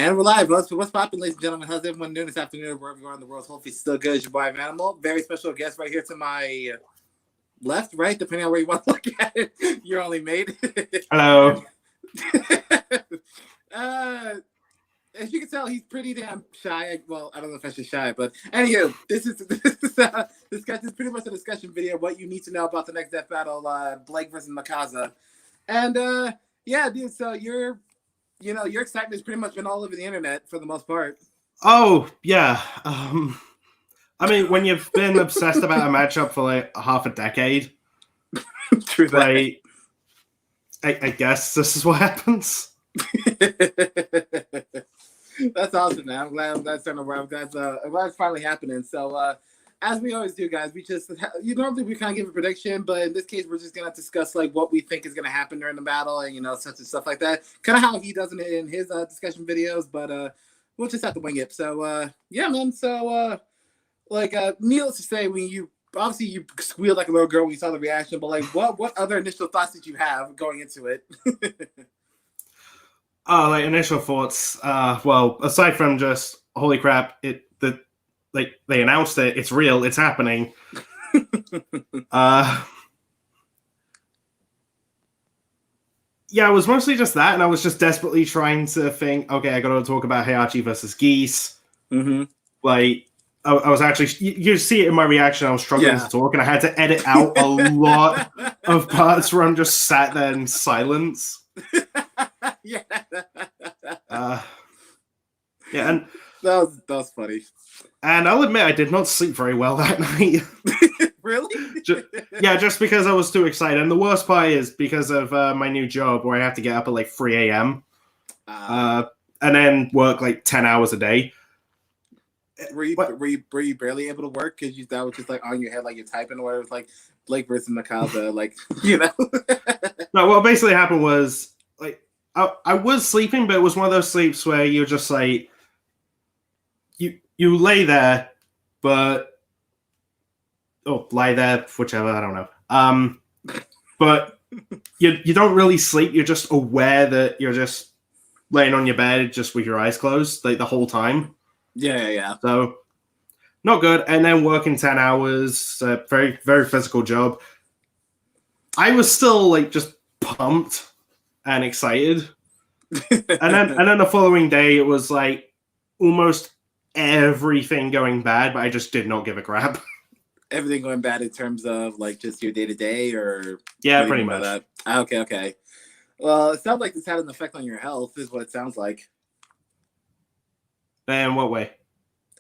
And we're live. What's poppin', ladies and gentlemen? How's everyone doing this afternoon, wherever you are in the world? Hopefully still good. It's your boy, Animal. Very special guest right here to my left, right, depending on where you want to look at it. You're only made. Hello. As you can tell, he's pretty damn shy. Well, I don't know if I should shy, but anywho, this is pretty much a discussion video of what you need to know about the next death battle, Blake versus Mikasa. And yeah, dude, so your excitement's pretty much been all over the internet for the most part. Oh, yeah. I mean, when you've been obsessed about a matchup for like half a decade, True that. like, I guess this is what happens. That's awesome, man. I'm glad that's starting to work. I'm glad it's finally happening. So, as we always do, guys, normally we kind of give a prediction, but in this case, we're just gonna discuss like what we think is gonna happen during the battle and such and stuff like that. Kind of how he does it in his discussion videos, but we'll just have to wing it. So, yeah, man. So, needless to say, when you squealed like a little girl when you saw the reaction, but like, what other initial thoughts did you have going into it? Like initial thoughts. Well, aside from just holy crap, they announced it. It's real. It's happening. Yeah, it was mostly just that, and I was just desperately trying to think. Okay, I got to talk about Heihachi versus Geese. Mm-hmm. Like, I was actually, you see it in my reaction. I was struggling to talk, and I had to edit out a lot of parts where I'm just sat there in silence. Yeah. Yeah, and that was funny. And I'll admit I did not sleep very well that night. Really? just because I was too excited. And the worst part is because of my new job where I have to get up at like 3 a.m. And then work like 10 hours a day. Were you barely able to work because that was just like on your head, like you're typing, or it was like Blake versus Mikasa, like No, what basically happened was like I was sleeping, but it was one of those sleeps where you're just like you lay there, but lie there, whichever, I don't know. But you don't really sleep. You're just aware that you're just laying on your bed, just with your eyes closed, like the whole time. Yeah. So not good. And then working 10 hours, very, very physical job. I was still like just pumped and excited. and then the following day it was like almost everything going bad, but I just did not give a crap. Everything going bad in terms of like just your day-to-day, or yeah, pretty much that? Okay. Well, it sounds like this had an effect on your health, is what it sounds like. In what way?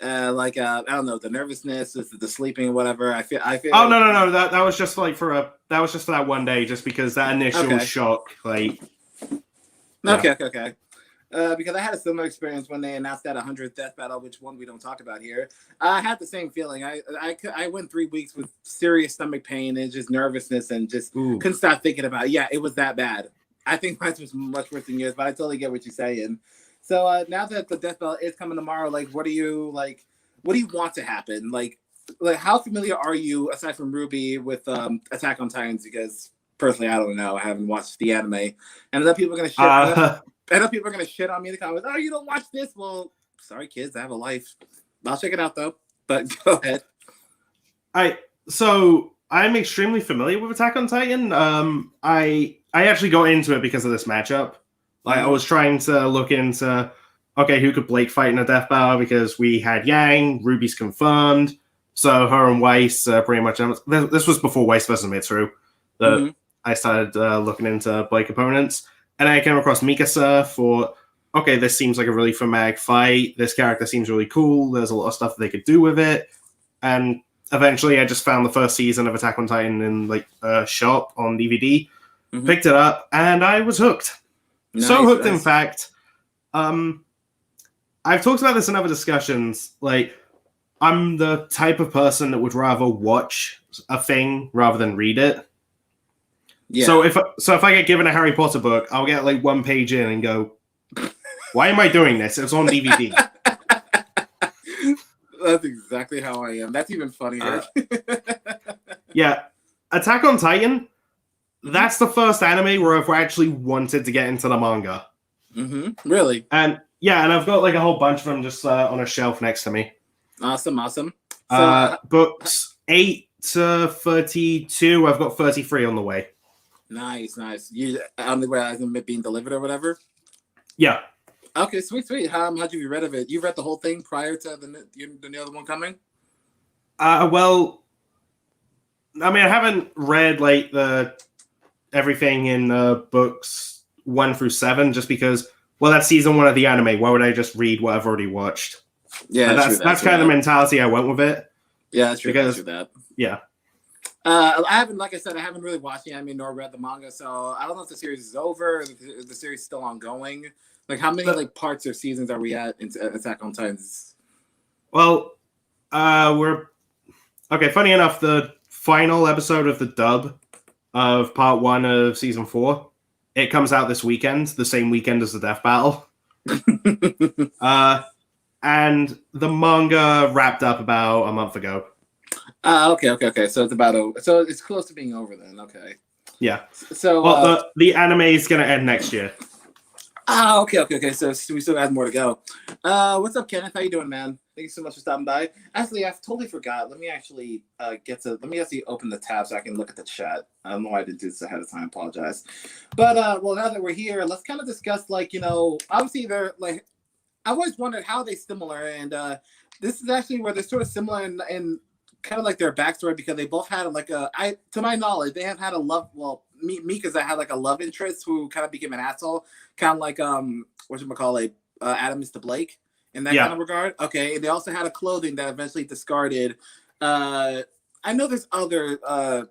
I don't know, the nervousness, the sleeping, whatever. I feel. Oh no. That was just like for that one day, just because that initial shock, like. Yeah. Okay. Because I had a similar experience when they announced that 100th death battle, which one we don't talk about here. I had the same feeling. I went 3 weeks with serious stomach pain and just nervousness and just couldn't stop thinking about it. Yeah, it was that bad. I think mine was much worse than yours, but I totally get what you're saying. So now that the death battle is coming tomorrow, like, what do you want to happen? Like how familiar are you, aside from RWBY, with Attack on Titans? Because personally, I don't know. I haven't watched the anime, and other people are gonna shit. I know people are gonna shit on me in the comments. Oh, you don't watch this? Well, sorry, kids. I have a life. I'll check it out though. But go ahead. So I'm extremely familiar with Attack on Titan. I actually got into it because of this matchup. Like, I was trying to look into, who could Blake fight in a death battle, because we had Yang, Ruby's confirmed, so her and Weiss pretty much. This was before Weiss versus Mitsuru. I started looking into Blake opponents, and I came across Mikasa for, this seems like a really thematic fight. This character seems really cool. There's a lot of stuff that they could do with it, and eventually I just found the first season of Attack on Titan in like a shop on DVD, picked it up, and I was hooked. Nice, so hooked, in fact. I've talked about this in other discussions. Like, I'm the type of person that would rather watch a thing rather than read it. Yeah. So if I get given a Harry Potter book, I'll get like one page in and go, "Why am I doing this? It's on DVD." That's exactly how I am. That's even funnier. Yeah, Attack on Titan. That's the first anime where I've actually wanted to get into the manga. Really? And yeah, and I've got like a whole bunch of them just on a shelf next to me. Awesome. So Books 8 to 32. I've got 33 on the way. nice. You on the way as them being delivered or whatever. Yeah. Okay, sweet. How'd you read of it? You read the whole thing prior to the other one coming? Well, I mean, I haven't read like the everything in books 1 through 7 just because, well, that's season 1 of the anime. Why would I just read what I've already watched? Yeah, that's kind of the mentality I went with it. Yeah, that's true. Because, that. Yeah. I haven't, like I said, I haven't really watched the anime nor read the manga, so I don't know if the series is over, if the series is still ongoing. Like, how many like parts or seasons are we at in Attack on Titans? Well, we're okay. Funny enough, the final episode of the dub of part 1 of season 4, it comes out this weekend, the same weekend as the death battle. And the manga wrapped up about a month ago. Okay. So it's close to being over then. Okay. Yeah. So the anime is gonna end next year. Okay. So we still have more to go. What's up, Kenneth? How you doing, man? Thank you so much for stopping by. Actually, I totally forgot. Let me actually open the tab so I can look at the chat. I don't know why I didn't do this ahead of time. I apologize. But well, now that we're here, let's kind of discuss obviously they're like, I've always wondered how they're similar, and this is actually where they're sort of similar in kind of like their backstory, because they both had to my knowledge, they have had a love. Well, Mikasa had like a love interest who kind of became an asshole, kind of like whatchamacallit, Adam is to Blake in that kind of regard. Okay, and they also had a clothing that eventually discarded. I know there's other.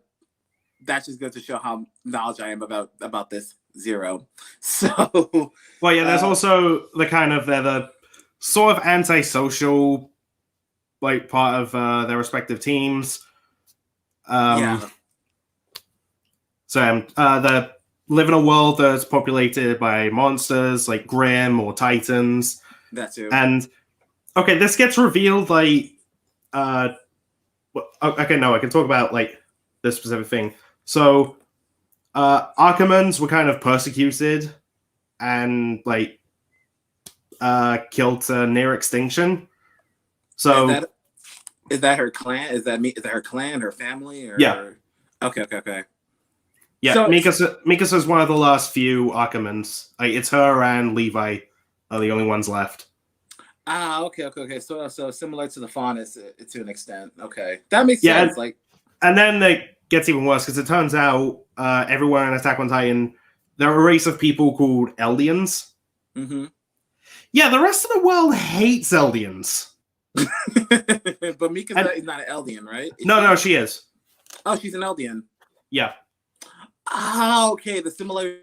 That's just going to show how knowledge I am about this. 0. So. Well, yeah. There's also the sort of antisocial, like, part of their respective teams. So they live in a world that's populated by monsters like Grimm or Titans. That too. And okay, this gets revealed like okay, no, I can talk about like this specific thing. So Ackermans were kind of persecuted and like killed to near extinction. So is that her clan? Is that her clan, her family? Or... Yeah. Okay. Yeah, so, Mikasa's one of the last few Ackermans. Like, it's her and Levi are the only ones left. Okay. So similar to the Faunus to an extent. Okay, that makes sense. And then it gets even worse because it turns out everyone in Attack on Titan, they're a race of people called Eldians. Mm-hmm. Yeah, the rest of the world hates Eldians. But Mikasa is not an Eldian, right? No, she is. Oh, she's an Eldian. Yeah. Okay. The similarity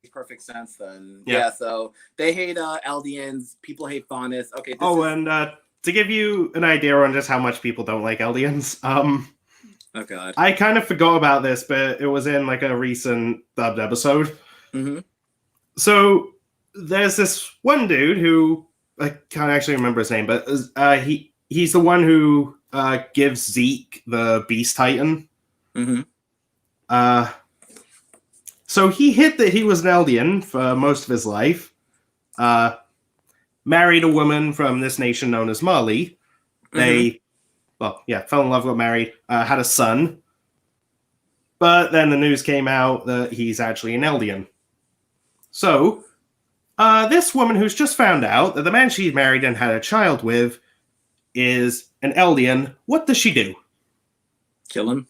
makes perfect sense then. Yeah. So they hate Eldians. People hate Faunus. Okay. And to give you an idea on just how much people don't like Eldians, oh god, I kind of forgot about this, but it was in like a recent dubbed episode. Mm-hmm. So there's this one dude who I can't actually remember his name, but he's the one who gives Zeke the Beast Titan. Mm-hmm. So he hid that he was an Eldian for most of his life. Married a woman from this nation known as Marley. They, fell in love, got married, had a son. But then the news came out that he's actually an Eldian. So, this woman who's just found out that the man she married and had a child with is an Eldian, what does she do? Kill him?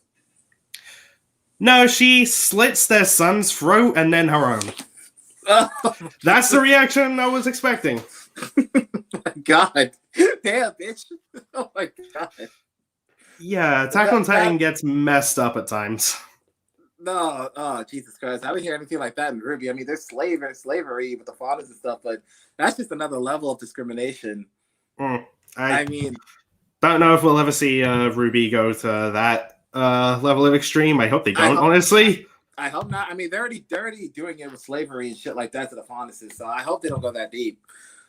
No, she slits their son's throat and then her own. That's the reaction I was expecting. My God. Damn, bitch. Oh my God. Yeah, Attack on Titan gets messed up at times. No, oh Jesus Christ! I haven't heard anything like that in RWBY. I mean, there's slavery with the fathers and stuff, but that's just another level of discrimination. I mean, don't know if we'll ever see RWBY go to that level of extreme. I hope they don't. Honestly, I hope not. I mean, they're already doing it with slavery and shit like that to the Faunuses, so I hope they don't go that deep.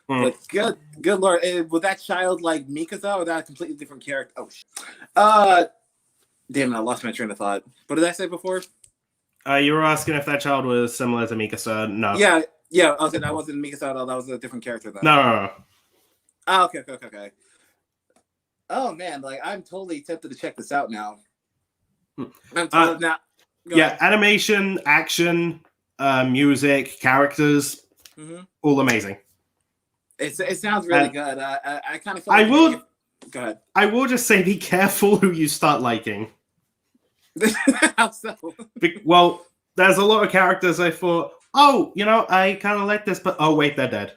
But good lord, was that child like Mikasa or that a completely different character? Oh shit. Damn, I lost my train of thought. What did I say before? You were asking if that child was similar to Mikasa. No. Yeah, Yeah, I was that wasn't Mikasa at all. That was a different character though. No. Oh, okay. Oh man, like I'm totally tempted to check this out now. I'm totally not. Yeah, animation, action, music, characters, all amazing. It sounds really good. I kind of. Go ahead. I will just say, be careful who you start liking. How so? Well, there's a lot of characters I thought, oh, I kind of like this, but oh wait, they're dead.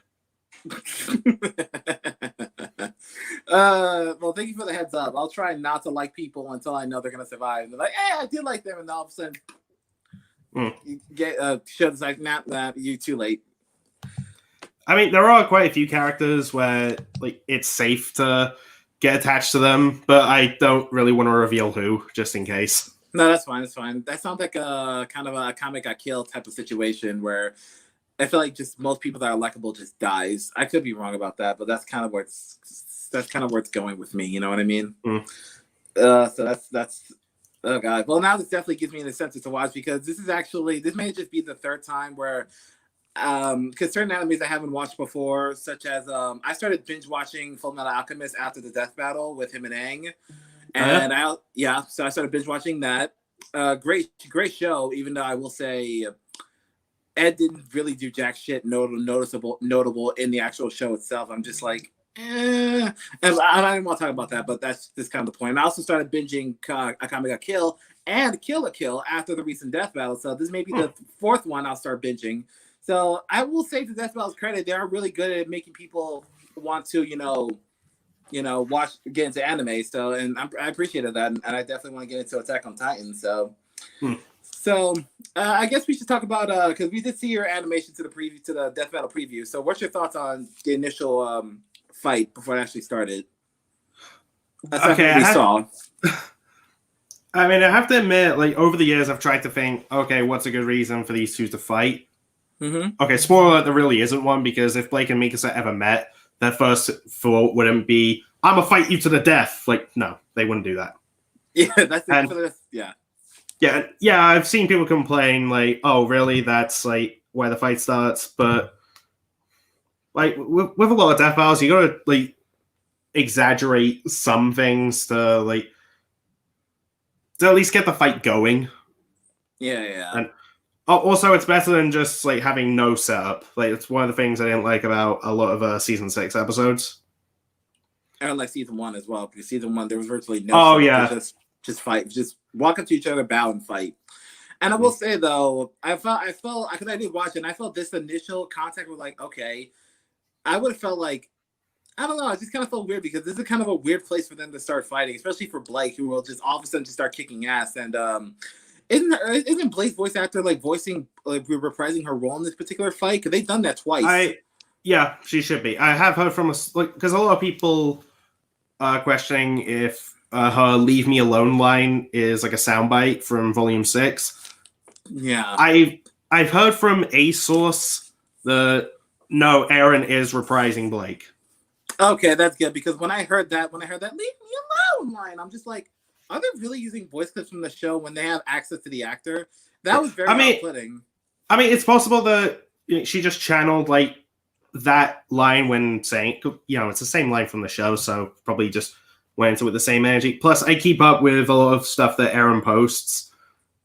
Well, thank you for the heads up. I'll try not to like people until I know they're gonna survive. And they're like, hey, I did like them, and all of a sudden, you get shows like that you too late. I mean, there are quite a few characters where like it's safe to get attached to them, but I don't really want to reveal who, just in case. No, that's fine. That's fine. That sounds like a kind of a comic got killed type of situation where I feel like just most people that are likable just dies. I could be wrong about that, but that's kind of where it's going with me. You know what I mean? So that's oh god. Well, now this definitely gives me an incentive to watch because this may just be the third time where because certain animes I haven't watched before, such as I started binge watching FullMetal Alchemist after the death battle with him and Aang. And so I started binge watching that. Great show, even though I will say Ed didn't really do jack shit notable in the actual show itself. I'm just like, and I don't even want to talk about that, but that's just kind of the point. And I also started binging Akame ga Kill and Kill la Kill after the recent death battle. So this may be the fourth one I'll start binging. So I will say to Death Battle's credit, they are really good at making people want to, get into anime. So, and I appreciated that, and I definitely want to get into Attack on Titan. So, I guess we should talk about because we did see your animation to the Death Battle preview. So, what's your thoughts on the initial fight before it actually started? That's what we saw. I mean, I have to admit, like over the years, I've tried to think, okay, what's a good reason for these two to fight? Okay, spoiler alert, there really isn't one because if Blake and Mikasa ever met, their first thought wouldn't be, I'm gonna fight you to the death. Like, no, they wouldn't do that. Yeah, Yeah, I've seen people complain, like, oh, really? That's like where the fight starts. But like with a lot of death battles, you gotta like exaggerate some things to at least get the fight going. Yeah. And also, it's better than just like having no setup. Like, it's one of the things I didn't like about a lot of season 6 episodes. And like season 1 as well, because season 1 there was virtually no. Just fight, just walk up to each other, bow, and fight. And I will say though, I felt because I did watch it, and I felt this initial contact was like, okay, I would have felt like, I don't know, I just kind of felt weird because this is kind of a weird place for them to start fighting, especially for Blake, who will just all of a sudden just start kicking ass. And isn't Blake's voice actor reprising her role in this particular fight? Because they've done that twice. Yeah, she should be. I have heard from because a lot of people are questioning if her "Leave Me Alone" line is like a soundbite from Volume 6. Yeah, I've heard from a source that no, Aaron is reprising Blake. Okay, that's good, because when I heard that "Leave me alone" line, I'm just like, are they really using voice clips from the show when they have access to the actor? That was very off-putting. I mean, it's possible that she just channeled like that line when saying, it's the same line from the show, so probably just went into it with the same energy. Plus, I keep up with a lot of stuff that Erin posts,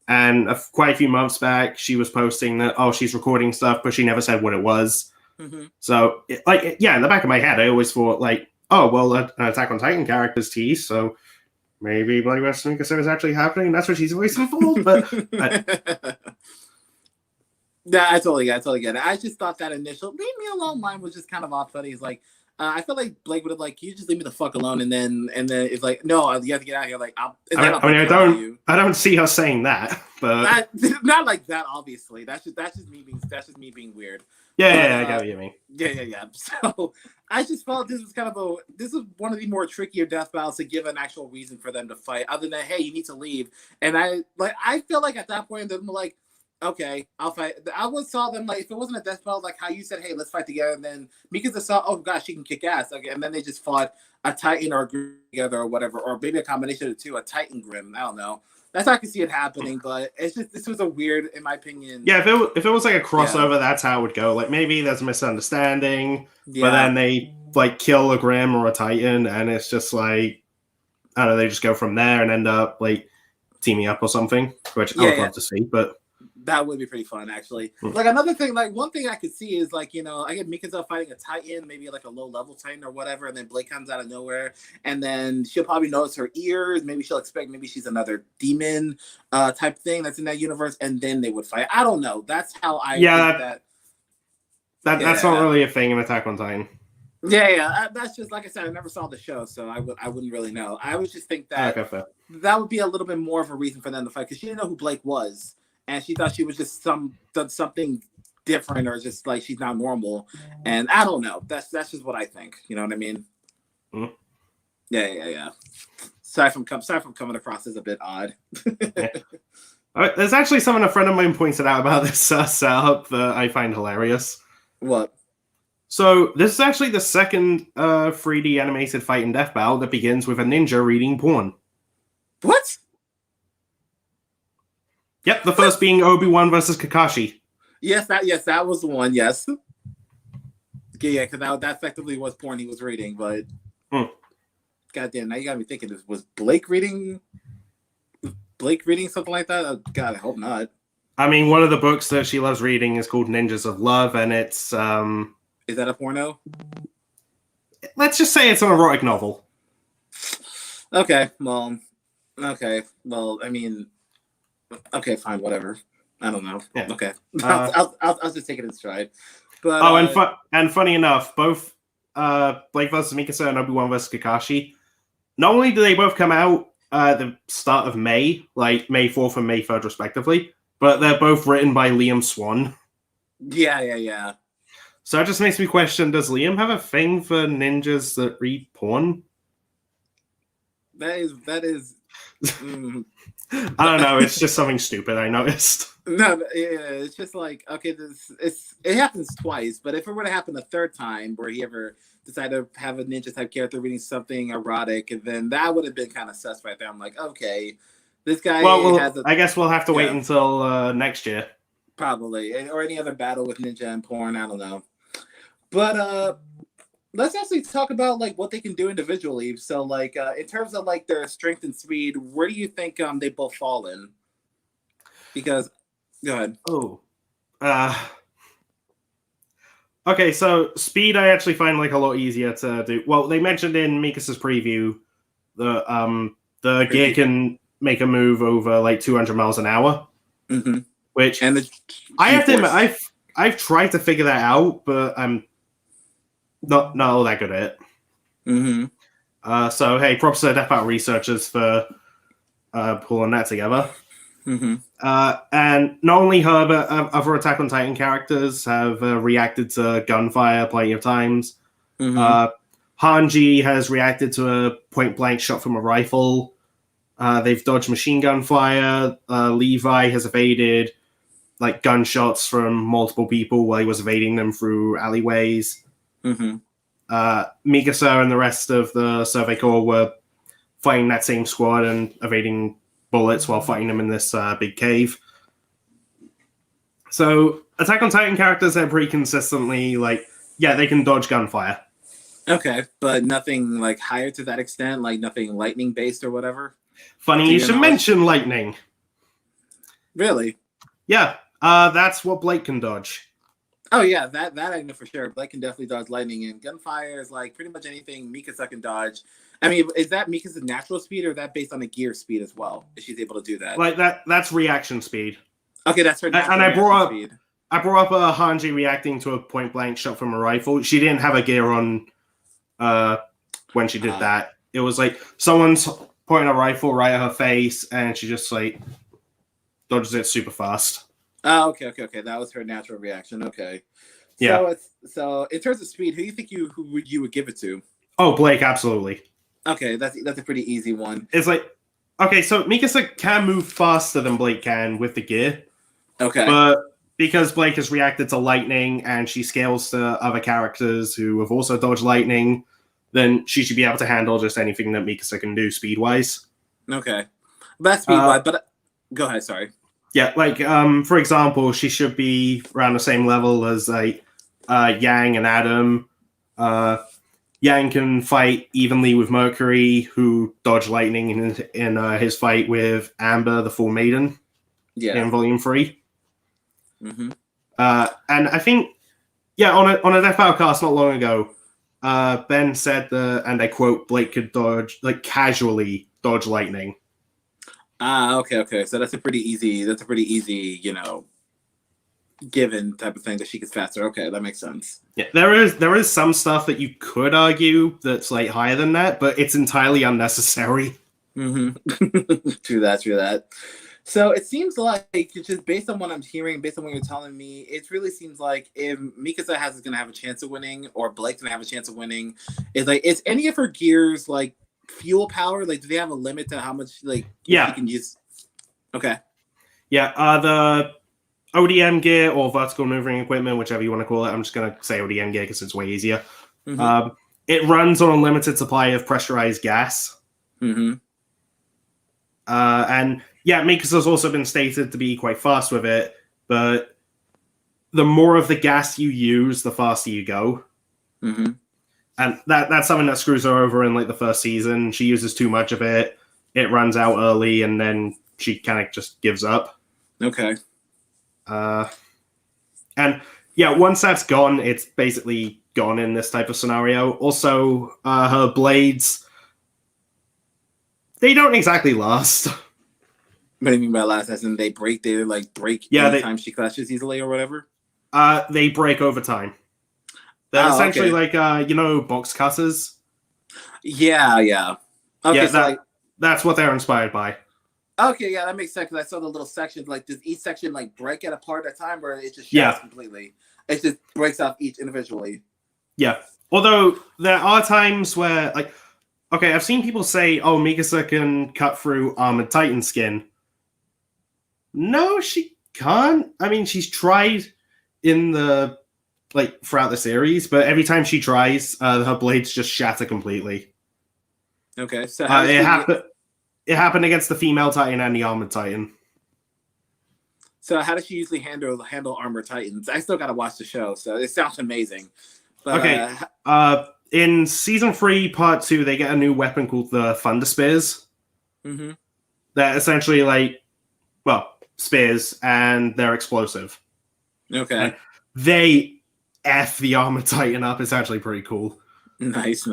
and quite a few months back, she was posting that, she's recording stuff, but she never said what it was. Mm-hmm. So, in the back of my head, I always thought, an Attack on Titan character's teased, so maybe Bloody West Mikasa is actually happening, and that's what she's voicing for. But yeah, I totally get it. I just thought that initial "leave me alone" line was just kind of off-putting. It's like, I feel like Blake would have can you just leave me the fuck alone? And then it's like, no, you have to get out of here. Like, I don't see her saying that, but not like that. Obviously, that's just me being weird. Yeah, I get what you mean. Yeah. So I just felt this was one of the more trickier death battles to give an actual reason for them to fight, other than, hey, you need to leave. And I feel like at that point they're like, okay, I'll fight. I would saw them if it wasn't a death battle, like how you said, hey, let's fight together, and then Mikasa saw, oh gosh, she can kick ass. Okay, and then they just fought a Titan or a Grim together or whatever, or maybe a combination of the two, a Titan Grim. I don't know. That's how I can see it happening, but it's just this was a weird, in my opinion. Yeah, if it was like a crossover, that's how it would go. Like maybe there's a misunderstanding, but then they like kill a Grim or a Titan, and it's just like I don't know, they just go from there and end up like teaming up or something, which I would love to see, but that would be pretty fun, actually. Like another thing, like one thing I could see is like, you know, I get Mikasa fighting a Titan, maybe like a low level Titan or whatever, and then Blake comes out of nowhere, and then she'll probably notice her ears. Maybe she'll expect maybe she's another demon type thing that's in that universe, and then they would fight. I don't know. That's how I think that's not really a thing in Attack on Titan. Yeah. That's just like I said. I never saw the show, so I wouldn't really know. I would just think that that would be a little bit more of a reason for them to fight because she didn't know who Blake was. And she thought she was just something different, or just like she's not normal. And I don't know. That's just what I think. You know what I mean? Mm-hmm. Yeah. Sorry if I'm coming across as a bit odd. There's actually something a friend of mine pointed out about this setup that I find hilarious. What? So this is actually the second 3D animated fight and death battle that begins with a ninja reading porn. What? Yep, the first being Obi-Wan versus Kakashi. Yes, that was the one. Yes. Yeah, because that effectively was porn he was reading. But goddamn, now you got me thinking. Was Blake reading something like that? Oh, God, I hope not. I mean, one of the books that she loves reading is called Ninjas of Love, and it's Is that a porno? Let's just say it's an erotic novel. Okay, well, I mean. Okay, fine, whatever. I don't know. Yeah. Okay, I'll just take it in stride. But and funny enough, both Blake vs. Mikasa and Obi-Wan vs. Kakashi, not only do they both come out at the start of May, like May 4th and May 3rd respectively, but they're both written by Liam Swan. Yeah. So it just makes me question: does Liam have a thing for ninjas that read porn? That is. I don't know. It's just something stupid I noticed. No, yeah, it's just like okay, it happens twice, but if it were to happen a third time, where he ever decided to have a ninja type character reading something erotic, then that would have been kind of sus right there. I'm like, okay, this guy has. I guess we'll have to wait until next year, probably, or any other battle with ninja and porn. I don't know, but let's actually talk about like what they can do individually. So, like in terms of like their strength and speed, where do you think they both fall in? Because, go ahead. Okay, so speed I actually find like a lot easier to do. Well, they mentioned in Mikasa's preview the gear can make a move over like 200 miles an hour, which I have to admit I've tried to figure that out, but I'm not all that good at it. So hey, props to Death Battle researchers for pulling that together. And not only her, but other Attack on Titan characters have reacted to gunfire plenty of times. Hanji has reacted to a point blank shot from a rifle. They've dodged machine gun fire. Levi has evaded like gunshots from multiple people while he was evading them through alleyways. Mikasa and the rest of the Survey Corps were fighting that same squad and evading bullets while fighting them in this big cave. So Attack on Titan characters are pretty consistently like, yeah, they can dodge gunfire. Okay, but nothing like higher to that extent, like nothing lightning based or whatever. Funny you should mention lightning. Really? Yeah, that's what Blake can dodge. Oh yeah, that I know for sure. Blake can definitely dodge lightning, and gunfire is like pretty much anything Mikasa can dodge. I mean, is that Mikasa's natural speed, or is that based on a gear speed as well? If she's able to do that, like that's reaction speed. Okay, that's her. And I brought up a Hanji reacting to a point blank shot from a rifle. She didn't have a gear on when she did that. It was like someone's pointing a rifle right at her face, and she just like dodges it super fast. Oh, okay. That was her natural reaction. Okay. Yeah. So in terms of speed, who do you think you would give it to? Oh, Blake, absolutely. Okay, that's a pretty easy one. It's like, okay, so Mikasa can move faster than Blake can with the gear. Okay. But because Blake has reacted to lightning and she scales to other characters who have also dodged lightning, then she should be able to handle just anything that Mikasa can do speed-wise. Okay. That's me, but go ahead. Sorry. Yeah, like for example, she should be around the same level as like Yang and Adam. Yang can fight evenly with Mercury, who dodged lightning in his fight with Amber, the Full Maiden, in Volume 3. Mm-hmm. And I think, on a Death Battle cast not long ago, Ben said that, and I quote, Blake could casually dodge lightning. Okay. So that's a pretty easy, given type of thing that she gets faster. Okay, that makes sense. Yeah, there is some stuff that you could argue that's like higher than that, but it's entirely unnecessary. Mm-hmm. True that. So it seems like, just based on what I'm hearing, based on what you're telling me, it really seems like if Mikasa is going to have a chance of winning, or Blake's going to have a chance of winning, is any of her gears like fuel power? Like, do they have a limit to how much she can use? Okay. Yeah, the ODM gear or vertical maneuvering equipment, whichever you want to call it. I'm just going to say ODM gear because it's way easier. Mm-hmm. It runs on a limited supply of pressurized gas. Mm-hmm. And Mikasa's also been stated to be quite fast with it, but the more of the gas you use, the faster you go. Mm-hmm. And that's something that screws her over in like the first season. She uses too much of it. It runs out early, and then she kind of just gives up. Okay. And once that's gone, it's basically gone in this type of scenario. Also, her blades, they don't exactly last. What do you mean by last? As in they break? They break anytime she clashes easily or whatever? They break over time. They're essentially like box cutters. Yeah. Okay, so that's what they're inspired by. Okay, yeah, that makes sense. Because I saw the little sections. Like, does each section break at a part at a time, or it just shatters completely? It just breaks off each individually. Yeah. Although there are times where, I've seen people say, "Oh, Mikasa can cut through armored Titan skin." No, she can't. I mean, she's tried in the throughout the series, but every time she tries, her blades just shatter completely. Okay, so it happened against the female Titan and the armored Titan. So how does she usually handle armored Titans? I still gotta watch the show, so it sounds amazing. But, okay. In season 3, part 2, they get a new weapon called the Thunder Spears. Mm-hmm. They're essentially spears, and they're explosive. Okay. And they F the armored Titan up. It's actually pretty cool. Nice.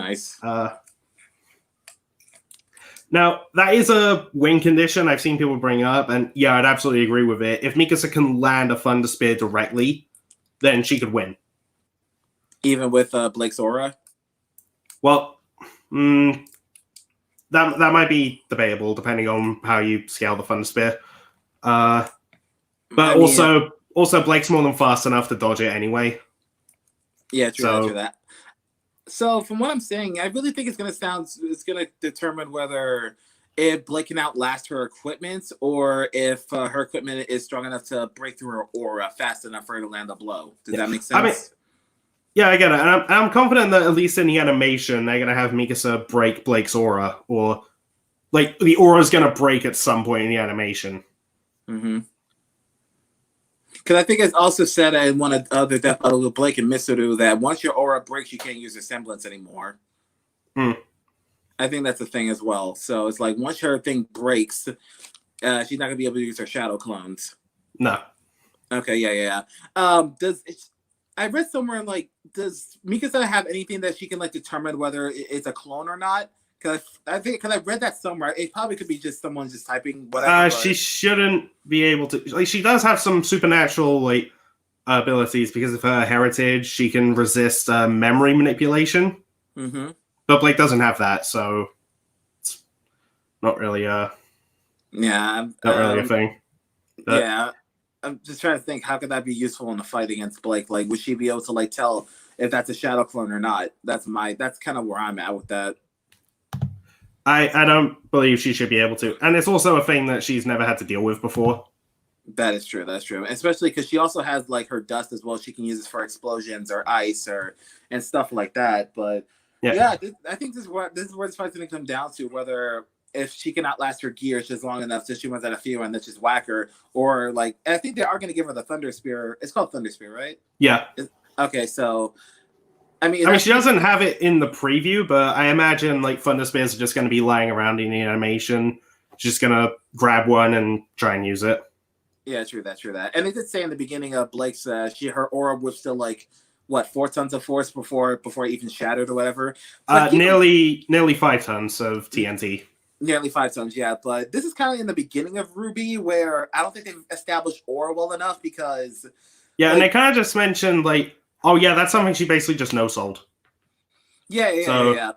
Now, that is a win condition I've seen people bring up, and I'd absolutely agree with it. If Mikasa can land a Thunder Spear directly, then she could win. Even with Blake's aura? Well, that might be debatable, depending on how you scale the Thunder Spear. But also, Blake's more than fast enough to dodge it anyway. Yeah, true that. So from what I'm saying, I really think it's gonna determine whether if Blake can outlast her equipment, or if her equipment is strong enough to break through her aura fast enough for her to land a blow. Does that make sense? I mean, I get it. And I'm confident that at least in the animation, they're gonna have Mikasa break Blake's aura, or the aura's gonna break at some point in the animation. Mm-hmm. Because I think it's also said in one of the other Death Battle with Blake and Mitsuru that once your aura breaks, you can't use your semblance anymore. I think that's a thing as well. So it's like once her thing breaks, she's not gonna be able to use her shadow clones. No. Okay, yeah. I read somewhere does Mikasa have anything that she can determine whether it's a clone or not? Because I read that somewhere. It probably could be just someone just typing whatever. She shouldn't be able to. She does have some supernatural abilities because of her heritage. She can resist memory manipulation. Mm-hmm. But Blake doesn't have that, so it's not really a thing. But, I'm just trying to think, how could that be useful in the fight against Blake? Would she be able to tell if that's a shadow clone or not? That's kind of where I'm at with that. I don't believe she should be able to. And it's also a thing that she's never had to deal with before. That is true. That's true. Especially because she also has her dust as well. She can use it for explosions or ice and stuff like that. But I think this is where this fight's going to come down to, whether if she can outlast her gears just long enough so she runs out of fuel and then just whack her. Or like, I think they are going to give her the Thunder Spear. It's called Thunder Spear, right? Yeah. Okay, so I mean, she doesn't have it in the preview, but I imagine like Thunder Spears are just going to be lying around in the animation. She's just going to grab one and try and use it. Yeah, true that. And they did say in the beginning of Blake's, her aura was still like, what, 4 tons of force before it even shattered or whatever. Nearly 5 tons of TNT. Nearly 5 tons, yeah. But this is kind of in the beginning of RWBY, where I don't think they've established aura well enough because. Yeah, like, and they kind of just mentioned like, oh yeah, that's something she basically just no-sold. Yeah.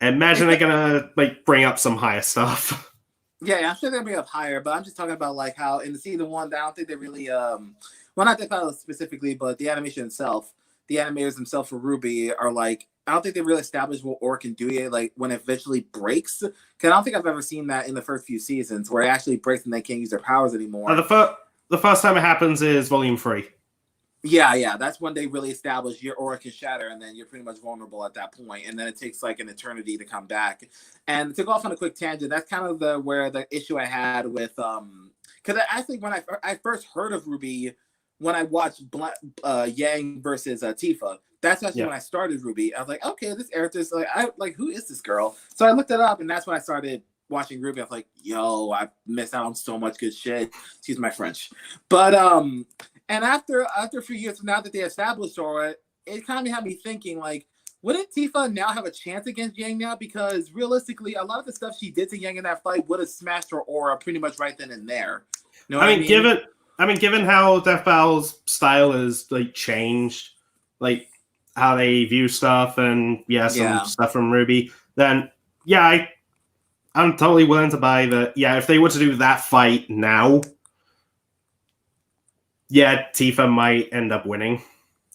Imagine they're gonna like bring up some higher stuff. Yeah, I'm sure they'll bring up higher, but I'm just talking about like how in the season 1, I don't think they really well, not that specifically, but the animation itself, the animators themselves for RWBY are like, I don't think they really established what aura can do yet, like when it eventually breaks. Because I don't think I've ever seen that in the first few seasons where it actually breaks and they can't use their powers anymore. The first time it happens is Volume 3. Yeah, that's when they really establish your aura can shatter, and then you're pretty much vulnerable at that point, and then it takes like an eternity to come back. And to go off on a quick tangent, that's kind of the issue I had with because actually when I first heard of RWBY, when I watched Yang versus Tifa, that's actually when I started RWBY. I was like, okay, this character's like who is this girl? So I looked it up, and that's when I started watching RWBY. I was like, yo, I missed out on so much good shit. Excuse my French, but and after a few years, now that they established aura, it kind of had me thinking, like, wouldn't Tifa now have a chance against Yang now? Because realistically, a lot of the stuff she did to Yang in that fight would have smashed her aura pretty much right then and there. You know what I mean? Given how Death Battle's style has like changed, like how they view stuff and some stuff from RWBY, then I'm totally willing to buy that. Yeah, if they were to do that fight now. Yeah, Tifa might end up winning.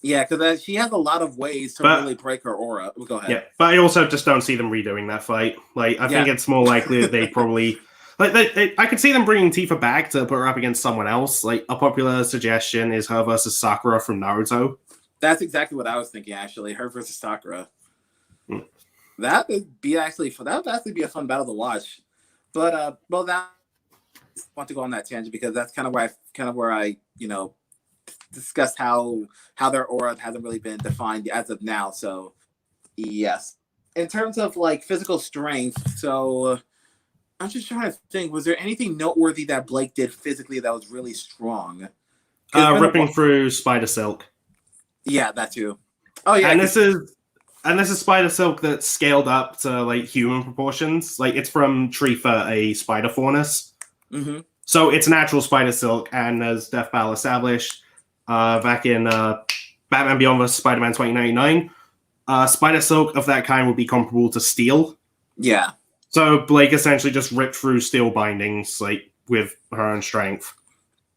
Yeah, because she has a lot of ways to really break her aura. Go ahead. Yeah, but I also just don't see them redoing that fight. Like, I think it's more likely that they probably... Like, I could see them bringing Tifa back to put her up against someone else. Like, a popular suggestion is her versus Sakura from Naruto. That's exactly what I was thinking, actually. Her versus Sakura. That would be actually be a fun battle to watch. But, I want to go on that tangent because that's kind of where I discussed how their aura hasn't really been defined as of now. So yes, in terms of like physical strength, so I'm just trying to think, was there anything noteworthy that Blake did physically that was really strong? Ripping through Spider Silk. Yeah, that too. Oh yeah, and this is Spider Silk that's scaled up to like human proportions. Like it's from Trifa, a spider faunus. Mm-hmm. So it's natural Spider Silk, and as Death Battle established back in Batman Beyond vs. Spider-Man 2099, Spider Silk of that kind would be comparable to steel. Yeah. So Blake essentially just ripped through steel bindings like with her own strength.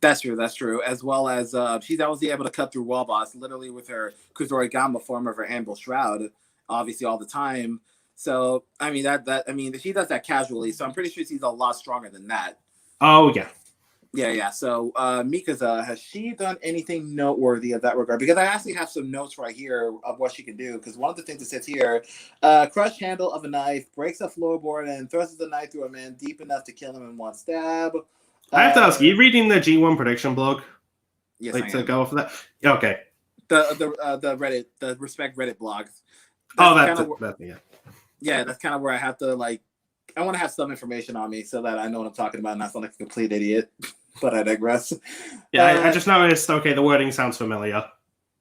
That's true. As well as she's obviously able to cut through wall boss literally with her Kuzorigama form of her Amble Shroud, obviously all the time. So I mean she does that casually. So I'm pretty sure she's a lot stronger than that. Oh, yeah. Yeah. So, Mikasa, has she done anything noteworthy of that regard? Because I actually have some notes right here of what she can do. Because one of the things that says here, crush handle of a knife, breaks a floorboard, and thrusts the knife through a man deep enough to kill him in one stab. I have to ask, are you reading the G1 prediction blog? Yes, like I to am. go for that? Okay. The Reddit, the Respect Reddit blog. Yeah, that's kind of where I have to like. I want to have some information on me so that I know what I'm talking about and not sound like a complete idiot. But I digress. Yeah, I just noticed. Okay, the wording sounds familiar.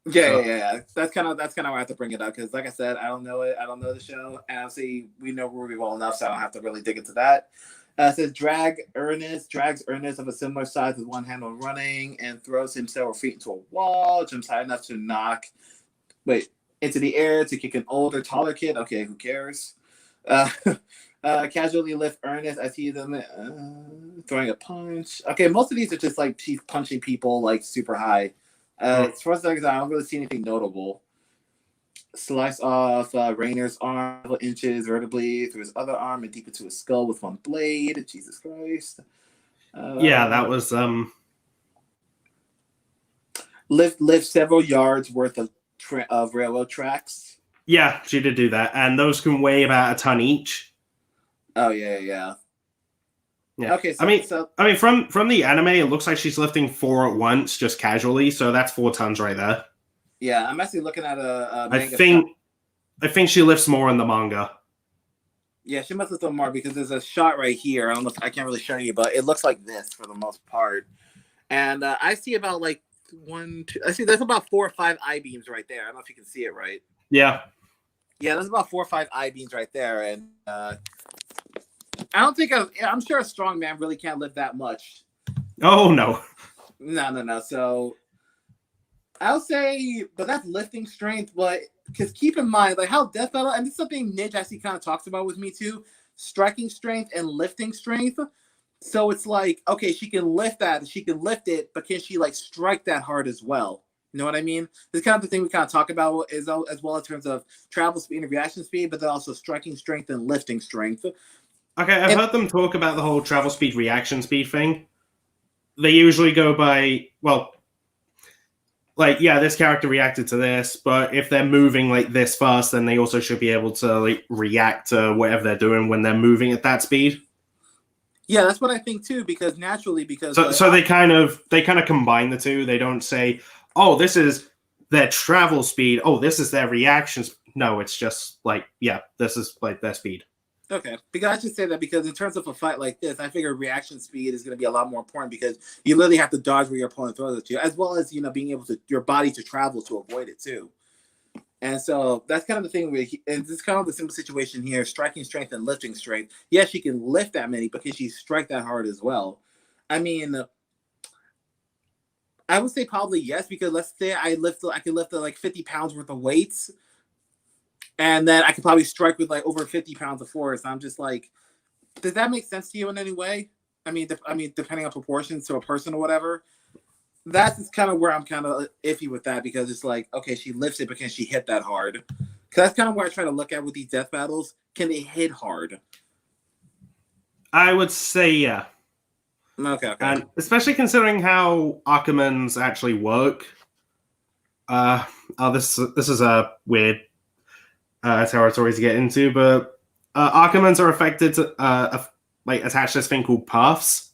Yeah. That's kind of why I have to bring it up because, like I said, I don't know it. I don't know the show, and obviously we know RWBY well enough, so I don't have to really dig into that. It says drags Ernest of a similar size with one hand while running, and throws him several feet into a wall. Jumps high enough to knock into the air to kick an older, taller kid. Okay, who cares? Casually lift Ernest as he's throwing a punch. Okay, most of these are just like she's punching people like super high. As far as I don't really see anything notable. Slice off Rainer's arm, several inches vertically through his other arm and deep into his skull with one blade. Jesus Christ. That was lift several yards worth of railroad tracks. Yeah, she did do that, and those can weigh about a ton each. Oh yeah. Yeah. Okay, I mean, from the anime, it looks like she's lifting 4 at once, just casually. So that's 4 tons right there. yeah, I'm actually looking at a manga. I think she lifts more in the manga. Yeah, she must lift more because there's a shot right here. I don't know if I can't really show you, but it looks like this for the most part. And I see about like 1, 2. I see there's about 4 or 5 I beams right there. I don't know if you can see it right. Yeah. Yeah, there's about 4 or 5 I beams right there, and I don't think I'm sure a strong man really can't lift that much. Oh no. No. So I'll say, but that's lifting strength. But because keep in mind, like how Death Battle, and it's something Nidge actually kind of talks about with me too, striking strength and lifting strength. So it's like, okay, she can lift that, she can lift it, but can she like strike that hard as well? You know what I mean? This kind of the thing we kind of talk about is as well in terms of travel speed and reaction speed, but then also striking strength and lifting strength. Okay, I've heard them talk about the whole travel speed, reaction speed thing. They usually go by, well, like, yeah, this character reacted to this, but if they're moving like this fast, then they also should be able to like react to whatever they're doing when they're moving at that speed. Yeah, that's what I think too, because naturally, because so they kind of combine the two. They don't say, oh, this is their travel speed. Oh, this is their reactions. No, it's just like, yeah, this is like their speed. Okay, because I should say that because in terms of a fight like this, I figure reaction speed is going to be a lot more important because you literally have to dodge where your opponent throws it to you, as well as being able to your body to travel to avoid it too. And so that's kind of the thing. And this is kind of the simple situation here: striking strength and lifting strength. Yes, she can lift that many, but can she strike that hard as well? I mean, I would say probably yes, because let's say I can lift like 50 pounds worth of weights. And then I could probably strike with like over 50 pounds of force. I'm just like, does that make sense to you in any way? I mean, depending on proportions to a person or whatever. That's kind of where I'm kind of iffy with that because it's like, okay, she lifts it, but can she hit that hard? Because that's kind of where I try to look at with these death battles. Can they hit hard? I would say yeah. Okay. And especially considering how Ackermans actually work. This is a weird territory to get into, but Ackermans are affected to like attach this thing called paths,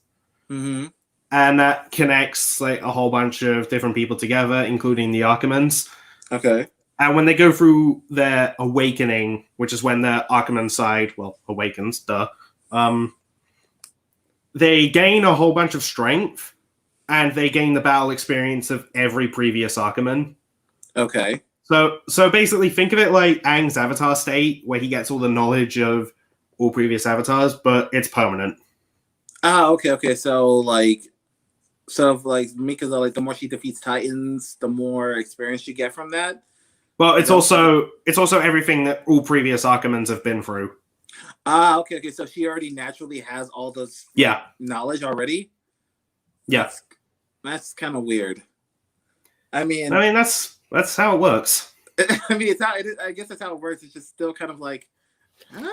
mm-hmm. and that connects like a whole bunch of different people together, including the Ackermans. Okay. And when they go through their awakening, which is when the Ackerman side awakens, they gain a whole bunch of strength, and they gain the battle experience of every previous Ackerman. Okay. So basically, think of it like Aang's avatar state, where he gets all the knowledge of all previous avatars, but it's permanent. Okay. So Mikasa, like the more she defeats Titans, the more experience you get from that. Well, it's also everything that all previous Ackermans have been through. Okay. So she already naturally has all those knowledge already. Yeah, that's kind of weird. I mean, that's how it works. I mean, I guess that's how it works. It's just still kind of like, huh?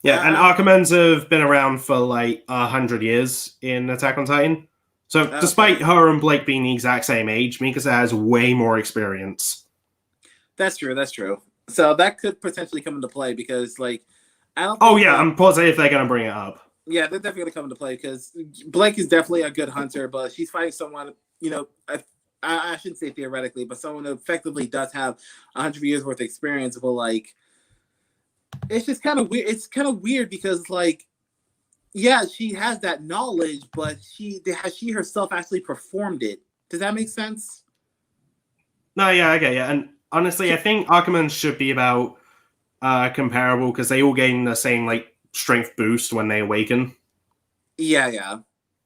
Yeah, and Ackermans have been around for like 100 years in Attack on Titan. So despite her and Blake being the exact same age, Mikasa has way more experience. That's true. So that could potentially come into play because, like, I don't. I'm positive they're going to bring it up. Yeah, they're definitely going to come into play because Blake is definitely a good hunter, but she's fighting someone, I shouldn't say theoretically, but someone who effectively does have 100 years worth of experience. But like, it's just kind of weird. It's kind of weird because, like, yeah, she has that knowledge, but has she herself actually performed it? Does that make sense? No, yeah, okay, yeah. And honestly, I think Ackermans should be about comparable because they all gain the same like strength boost when they awaken. Yeah.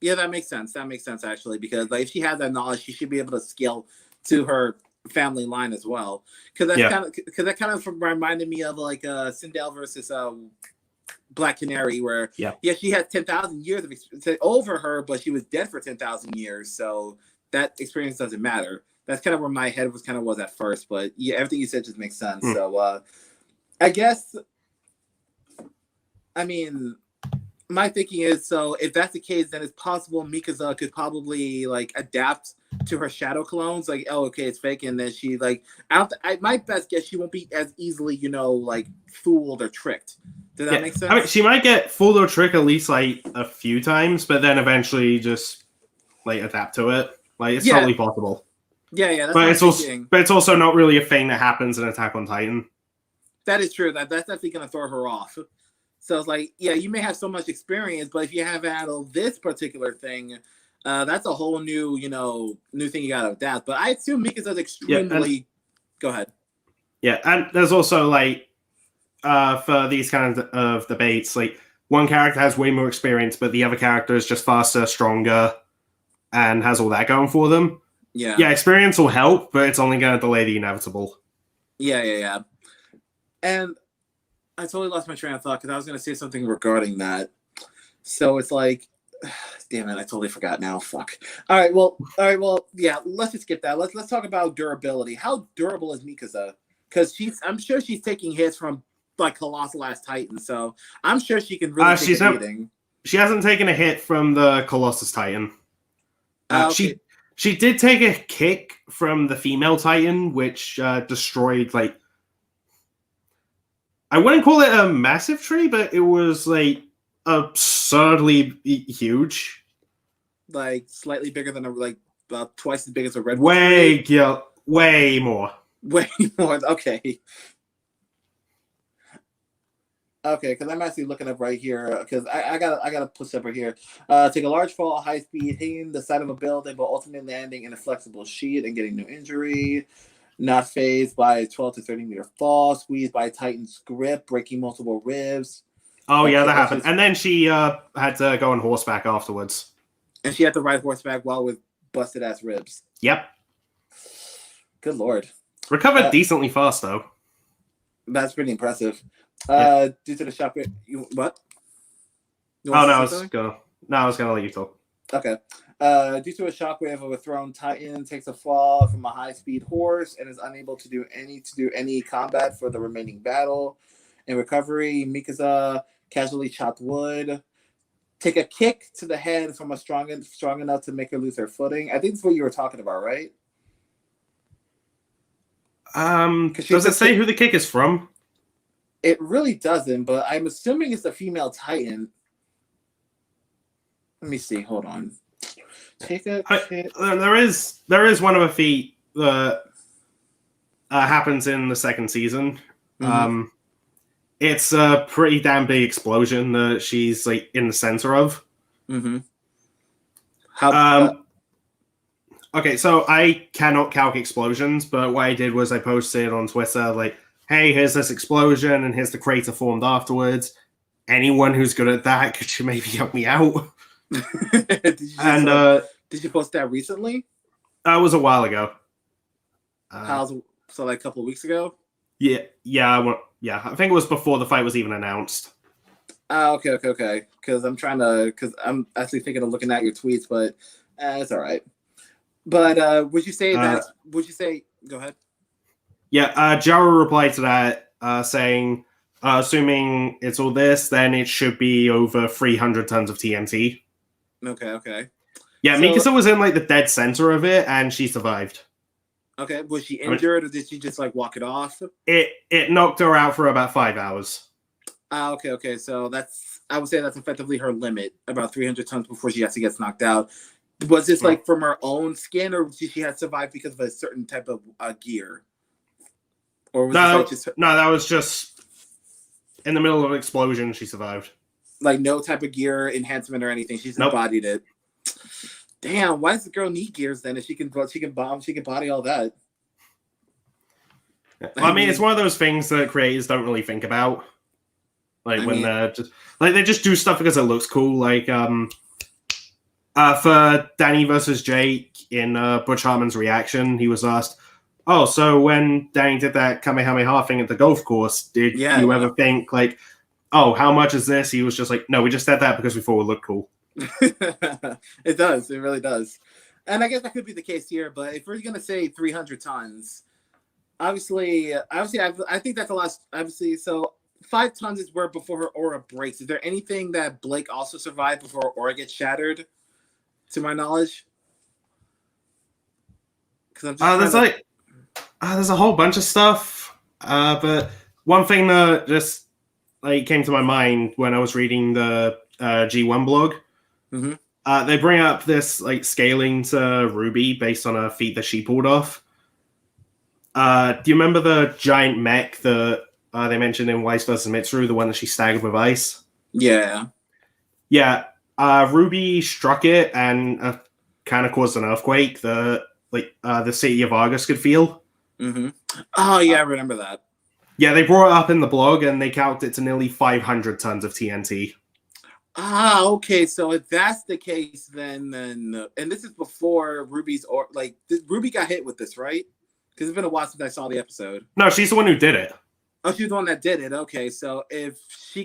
That makes sense. That makes sense actually, because like if she has that knowledge, she should be able to scale to her family line as well. Because that kind of reminded me of like Sindel versus Black Canary, where she has 10,000 years of experience over her, but she was dead for 10,000 years, so that experience doesn't matter. That's kind of where my head was at first, but yeah, everything you said just makes sense. So I guess, I mean, my thinking is, so if that's the case, then it's possible Mikasa could probably like adapt to her shadow clones. Like, oh, okay, it's fake, and then she like, my best guess, she won't be as easily, like fooled or tricked. Does that make sense? I mean, she might get fooled or tricked at least like a few times, but then eventually just like adapt to it. Like, it's totally possible. Yeah, that's but it's also not really a thing that happens in Attack on Titan. That is true. That's definitely gonna throw her off. So it's like, yeah, you may have so much experience, but if you haven't handled this particular thing, that's a whole new, new thing you gotta adapt. But I assume Mikasa's extremely. Go ahead. Yeah, and there's also like, for these kinds of debates, like one character has way more experience, but the other character is just faster, stronger, and has all that going for them. Yeah, experience will help, but it's only going to delay the inevitable. Yeah. And I totally lost my train of thought because I was going to say something regarding that. So it's like, damn it, I totally forgot now. Fuck. All right, well, yeah, let's just skip that. Let's talk about durability. How durable is Mikasa? Because I'm sure she's taking hits from like Colossal Ass Titan, so I'm sure she can really take a beating. She hasn't taken a hit from the Colossus Titan. Okay. She did take a kick from the female Titan, which destroyed, like, I wouldn't call it a massive tree, but it was like absurdly huge. Like slightly bigger than about twice as big as a red. Way more. Way more. Okay. Okay, because I'm actually looking up right here because I gotta push up right here. Take a large fall at high speed, hitting the side of a building, but ultimately landing in a flexible sheet and getting no injury. Not phased by a 12 to 30 meter fall. Squeezed by Titan's grip, breaking multiple ribs. Oh yeah, that happened. And then she had to go on horseback afterwards. And she had to ride horseback while with busted ass ribs. Yep. Good lord. Recovered decently fast though. That's pretty impressive. Due to the shock, what? I was gonna let you talk. Okay. Due to a shockwave of a thrown Titan, takes a fall from a high-speed horse and is unable to do any combat for the remaining battle. In recovery, Mikasa casually chopped wood. Take a kick to the head from a strong enough to make her lose her footing. I think that's what you were talking about, right? Does it say who the kick is from? It really doesn't, but I'm assuming it's the female Titan. Let me see. Hold on. Take a kick. There is one of her feet that happens in the second season. Mm-hmm. It's a pretty damn big explosion that she's like in the center of. Mm-hmm. Okay, so I cannot calc explosions, but what I did was I posted on Twitter like, hey, here's this explosion, and here's the crater formed afterwards. Anyone who's good at that, could you maybe help me out? Did you post that recently? That was a while ago. So like a couple of weeks ago? Yeah. I think it was before the fight was even announced. Okay. Because I'm actually thinking of looking at your tweets, but it's all right. But would you say that? Would you say? Go ahead. Yeah, Jaro replied to that saying, assuming it's all this, then it should be over 300 tons of TNT. Okay. Yeah, so, Mikasa was in like the dead center of it, and she survived. Okay, was she injured, or did she just like walk it off? It knocked her out for about 5 hours. Okay. So I would say that's effectively her limit, about 300 tons before she actually gets knocked out. Was this like from her own skin, or did she have survived because of a certain type of gear? Or was no, this like just no, that was just in the middle of an explosion. She survived. Like no type of gear enhancement or anything. She's embodied it. Damn, why does the girl need gears then? If she can body all that. Well, I mean, it's one of those things that creators don't really think about. Like they just do stuff because it looks cool. Like for Danny versus Jake in Butch Hartman's reaction, he was asked, "Oh, so when Danny did that Kamehameha thing at the golf course, did you ever think like, oh, how much is this?" He was just like, "No, we just said that because we thought it looked cool." It does. It really does. And I guess that could be the case here. But if we're going to say 300 tons, obviously, I think that's a lot. Obviously, so 5 tons is where before her aura breaks. Is there anything that Blake also survived before her aura gets shattered? To my knowledge, because I'm just there's a whole bunch of stuff. But one thing that just came to my mind when I was reading the G1 blog, they bring up this scaling to RWBY based on a feat that she pulled off. Do you remember the giant mech that they mentioned in Weiss vs. Mitsuru, the one that she staggered with ice? Yeah. Yeah. RWBY struck it and kind of caused an earthquake that the city of Argus could feel. Oh yeah, I remember that. Yeah, they brought it up in the blog and they calculated it to nearly 500 tons of TNT. Ah, okay. So if that's the case, then and this is before RWBY's or RWBY got hit with this, right? Because it's been a while since I saw the episode. No, she's the one who did it. Oh, she's the one that did it. Okay, so if she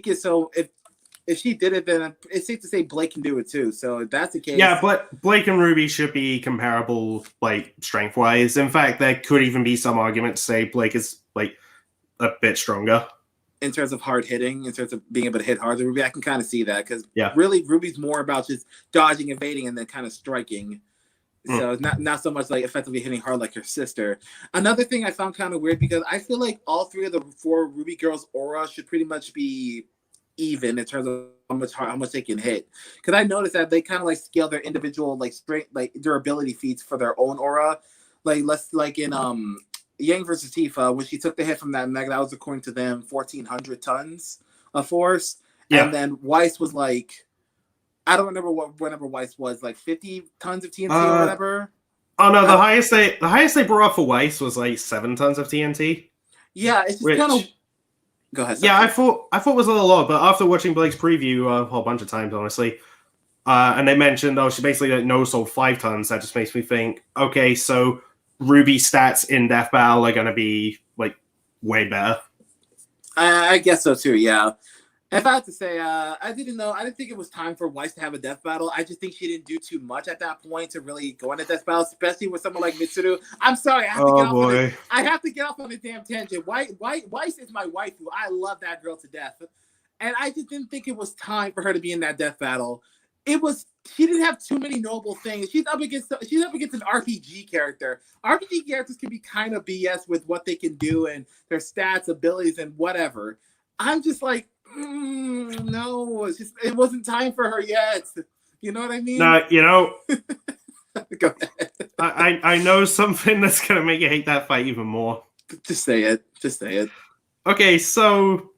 did it, then it's safe to say Blake can do it too. So if that's the case, yeah, but Blake and RWBY should be comparable, strength-wise. In fact, there could even be some argument to say Blake is a bit stronger in terms of hard hitting, in terms of being able to hit hard. RWBY, I can kind of see that because yeah, really RWBY's more about just dodging, evading, and then kind of striking. So it's not so much effectively hitting hard like her sister. Another thing I found kind of weird because I feel like all 3 of the 4 RWBY girls' aura should pretty much be even in terms of how much they can hit. Because I noticed that they kind of scale their individual strength, durability feats for their own aura. In Yang versus Tifa, when she took the hit from that mech, that was according to them 1,400 tons of force. Yeah. And then Weiss was I don't remember whatever Weiss was, 50 tons of TNT or whatever. Oh no, the highest they brought up for Weiss was 7 tons of TNT. Yeah, it's just kind of. Go ahead. Yeah, I thought it was a little odd, but after watching Blake's preview a whole bunch of times, honestly, and they mentioned, she basically no-sold 5 tons. That just makes me think, okay, so RWBY stats in Death Battle are going to be way better. I guess so too. Yeah. If I had to say, I didn't think it was time for Weiss to have a death battle. I just think she didn't do too much at that point to really go into death battle, especially with someone like Mitsuru. I'm sorry, I have to get off on a damn tangent. Weiss is my waifu. I love that girl to death. And I just didn't think it was time for her to be in that death battle. She didn't have too many noble things. She's up against an RPG character. RPG characters can be kind of BS with what they can do and their stats, abilities, and whatever. I'm just no, it wasn't time for her yet. You know what I mean? No, Go ahead. I know something that's gonna make you hate that fight even more. Just say it. Okay, so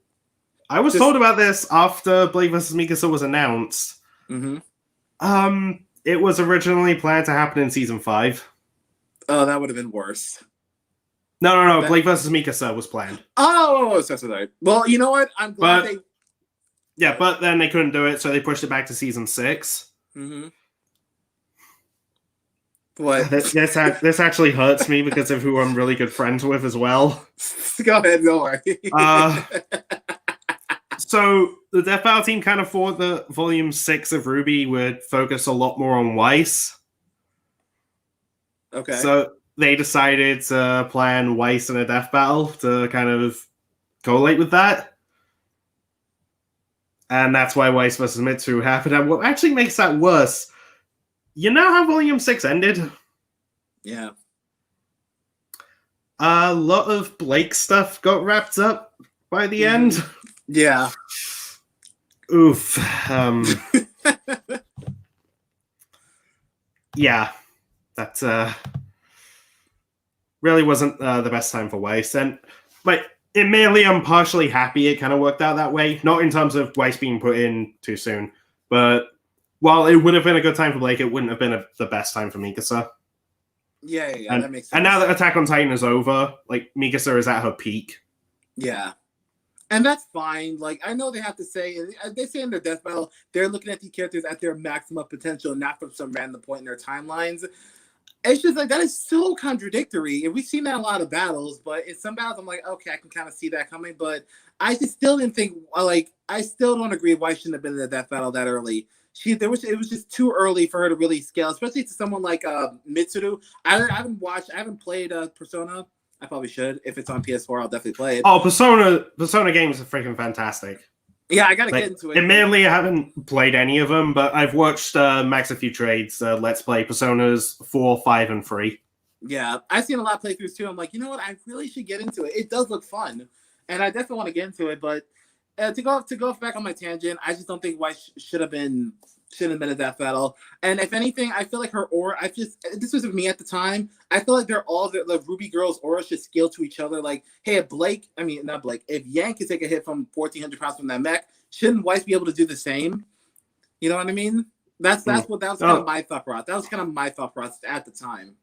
I was told about this after Blake vs. Mikasa was announced. It was originally planned to happen in season 5. Oh, that would have been worse. No. Blake vs. Mikasa was planned. Oh, sorry. Well, you know what? I'm glad they. Yeah, but then they couldn't do it, so they pushed it back to season 6. What? This actually hurts me because of who I'm really good friends with as well. Go ahead, don't worry. So the Death Battle team kind of thought that Volume 6 of RWBY would focus a lot more on Weiss. Okay. So they decided to plan Weiss in a Death Battle to kind of correlate with that. And that's why Weiss vs. Mitsuru happened. And what actually makes that worse, you know how Volume 6 ended? Yeah. A lot of Blake stuff got wrapped up by the end. Yeah. Oof. Yeah. That really wasn't the best time for Weiss. And admittedly, I'm partially happy it kind of worked out that way. Not in terms of Weiss being put in too soon, but while it would have been a good time for Blake, it wouldn't have been the best time for Mikasa. Yeah, and, that makes sense. And now that Attack on Titan is over, Mikasa is at her peak. Yeah. And that's fine. I know they have to say in their death battle, they're looking at these characters at their maximum potential, not from some random point in their timelines. It's just that is so contradictory. And we've seen that in a lot of battles, but in some battles, I'm okay, I can kind of see that coming. But I just still didn't think, I still don't agree why she shouldn't have been in the death battle that early. It was just too early for her to really scale, especially to someone like Mitsuru. I haven't played Persona. I probably should. If it's on PS4, I'll definitely play it. Oh, Persona games are freaking fantastic. Yeah, I gotta get into it. Admittedly, I haven't played any of them, but I've watched Max a few trades. Let's play Personas 4, 5, and 3. Yeah, I've seen a lot of playthroughs too. I'm like, you know what? I really should get into it. It does look fun, and I definitely want to get into it. But to go back on my tangent, I just don't think Weiss shouldn't have been a death battle. And if anything, I feel like her aura. This was me at the time. I feel like the RWBY girls' auras should scale to each other. Like, hey, if Yang can take a hit from 1,400 pounds from that mech, shouldn't Weiss be able to do the same? You know what I mean? That was kind of my thought process. That was kind of my thought process at the time.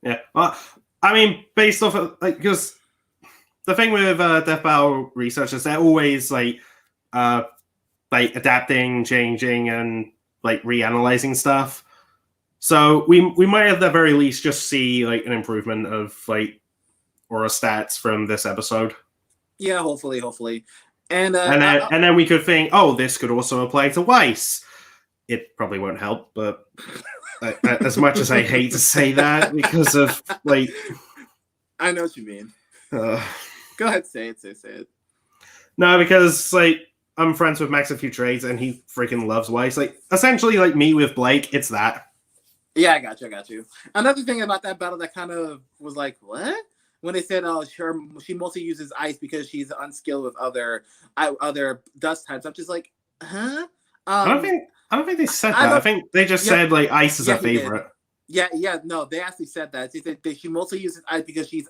Yeah. I mean, based off of because the thing with Death Battle researchers, they're always like adapting, changing, and like reanalyzing stuff. So we might at the very least just see like an improvement of like aura stats from this episode. Yeah, hopefully. And then we could think, oh, this could also apply to Weiss. It probably won't help, but as much as I hate to say that because of like, I know what you mean. Go ahead, say it. No, because like I'm friends with Max a few trades, and he freaking loves Weiss. Like essentially, like me with Blake, it's that. Yeah, I got you. Another thing about that battle that kind of was like, what? When they said, she mostly uses ice because she's unskilled with other dust types. I'm just like, huh? I don't think they said that. I think they just said like ice is a favorite. Yeah, no, they actually said that. They said she mostly uses ice because she's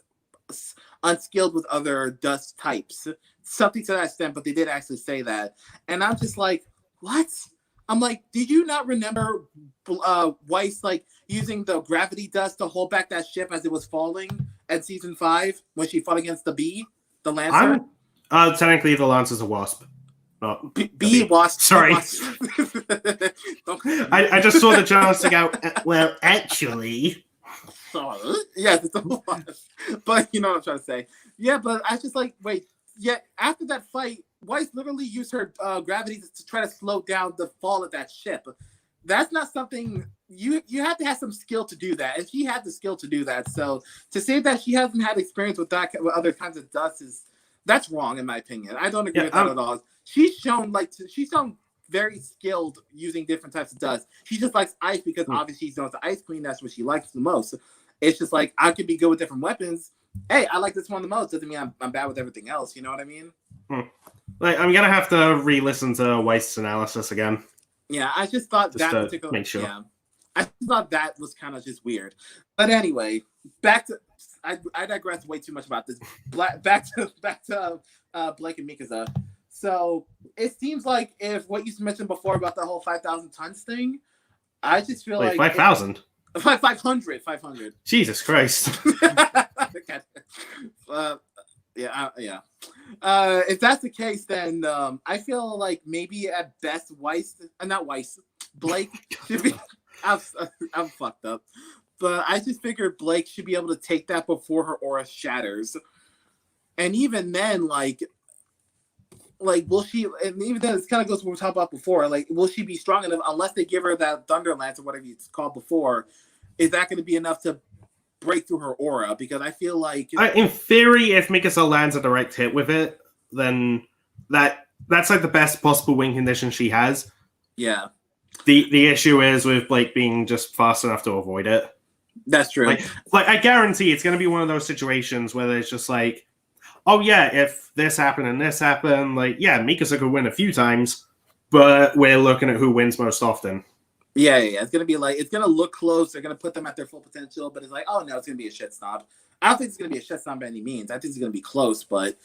unskilled with other dust types. Something to that extent, but they did actually say that. And I'm just like, what? I'm like, did you not remember Weiss like using the gravity dust to hold back that ship as it was falling at season 5 when she fought against the bee, the Lancer? Technically, the Lancer's a wasp. Not bee wasp. Sorry. I just saw the journalist go, well, actually. Yes, it's a wasp. But you know what I'm trying to say. Yeah, but I just like, wait. Yeah, after that fight, Weiss literally used her gravity to try to slow down the fall of that ship. That's not something you have to have some skill to do that, and she had the skill to do that. So to say that she hasn't had experience with that with other kinds of dust that's wrong in my opinion. I don't agree with that at all. She's shown very skilled using different types of dust. She just likes ice because obviously she's known the ice queen. That's what she likes the most. It's just like I could be good with different weapons. Hey, I like this one the most. Doesn't mean I'm bad with everything else. You know what I mean? Like I'm gonna have to re-listen to Weiss's analysis again. Yeah, I just thought just that to particular. Make sure. Yeah, I thought that was kind of just weird. But anyway, back to I digress way too much about this. Back to Blake and Mikasa. So it seems like if what you mentioned before about the whole 5,000 tons thing, I just feel like 5,000. 500. Jesus Christ. Yeah. If that's the case, then I feel like maybe at best Blake should be. I'm fucked up, but I just figured Blake should be able to take that before her aura shatters, and even then, like will she? And even then, it kind of goes to what we talked about before. Like, will she be strong enough unless they give her that Thunder Lance or whatever it's called before? Is that going to be enough to break through her aura? Because I feel like in theory, if Mikasa lands a direct hit with it, then that's like the best possible win condition she has. Yeah. The issue is with Blake being just fast enough to avoid it. That's true. Like I guarantee it's going to be one of those situations where it's just like, oh yeah, if this happened and this happened, like yeah, Mikasa could win a few times, but we're looking at who wins most often. Yeah. It's gonna be like it's gonna look close. They're gonna put them at their full potential, but it's like, oh no, it's gonna be a shit stomp. I don't think it's gonna be a shit stomp by any means. I think it's gonna be close, but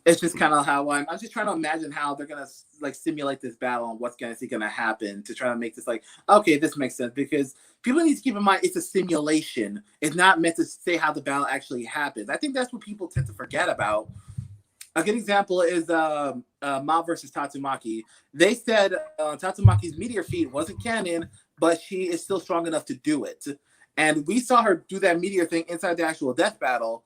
it's just kind of how I'm just trying to imagine how they're gonna like simulate this battle and what's gonna happen to try to make this like, okay, this makes sense, because people need to keep in mind it's a simulation. It's not meant to say how the battle actually happens. I think that's what people tend to forget about. A good example is Ma versus Tatsumaki. They said Tatsumaki's meteor feat wasn't canon, but she is still strong enough to do it. And we saw her do that meteor thing inside the actual death battle.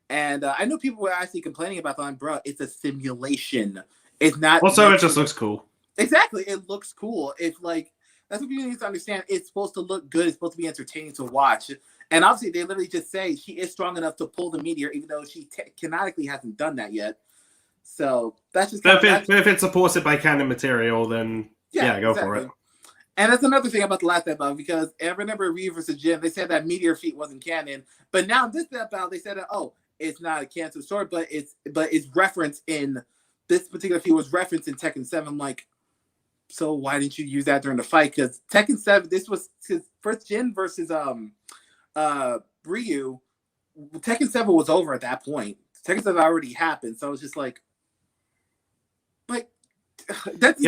And I know people were actually complaining about that. Bro, it's a simulation. It's not. Also, it just looks cool. Exactly. It looks cool. It's like, that's what people need to understand. It's supposed to look good. It's supposed to be entertaining to watch. And obviously, they literally just say she is strong enough to pull the meteor, even though she canonically hasn't done that yet. So that's just But if it's supported by canon material, then yeah, go for it. And that's another thing about the last death battle, because I remember Ryu versus Jin, they said that meteor feat wasn't canon, but now this death battle, they said that it's not a canon sword, but it's referenced in this particular feat was referenced in Tekken 7. I'm like, so why didn't you use that during the fight? Because Tekken 7, this was first Jin versus Ryu. Tekken 7 was over at that point. Tekken 7 already happened, so it's just like that's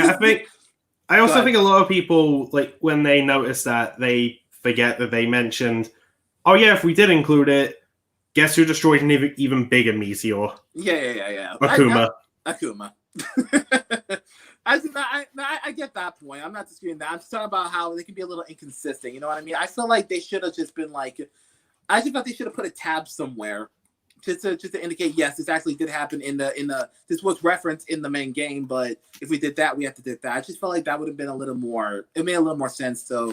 I also think a lot of people, like, when they notice that, they forget that they mentioned, oh yeah, if we did include it, guess who destroyed an even bigger meteor? Yeah. Akuma. Akuma. I get that point. I'm not disputing that. I'm just talking about how they can be a little inconsistent. You know what I mean? I feel like they should have just been like, I just thought they should have put a tab somewhere just to indicate, yes, this actually did happen in the this was referenced in the main game, but if we did that, we have to do that. I just felt like that would have been a little more, it made a little more sense. So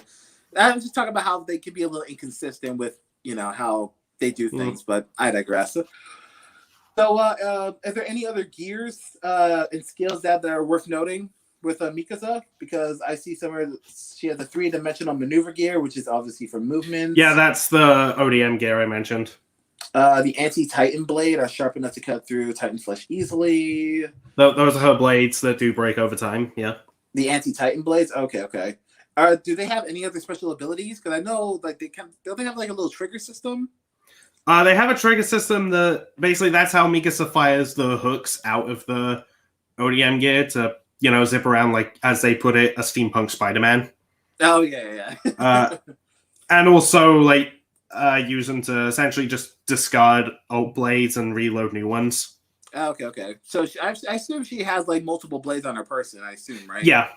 I was just talking about how they can be a little inconsistent with, how they do things, but I digress. So is there any other gears and skills that are worth noting with Mikasa? Because I see somewhere she has a 3-dimensional maneuver gear, which is obviously for movement. Yeah, that's the ODM gear I mentioned. The anti-Titan blade are sharp enough to cut through Titan flesh easily. Those are her blades that do break over time, yeah. The anti-Titan blades? Okay. Do they have any other special abilities? Because I know don't they have like a little trigger system? They have a trigger system that basically that's how Mikasa fires the hooks out of the ODM gear to, zip around, like, as they put it, a steampunk Spider-Man. Oh, yeah. And also, like, use them to essentially just discard old blades and reload new ones. Okay. So I assume she has like multiple blades on her person. I assume, right? Yeah.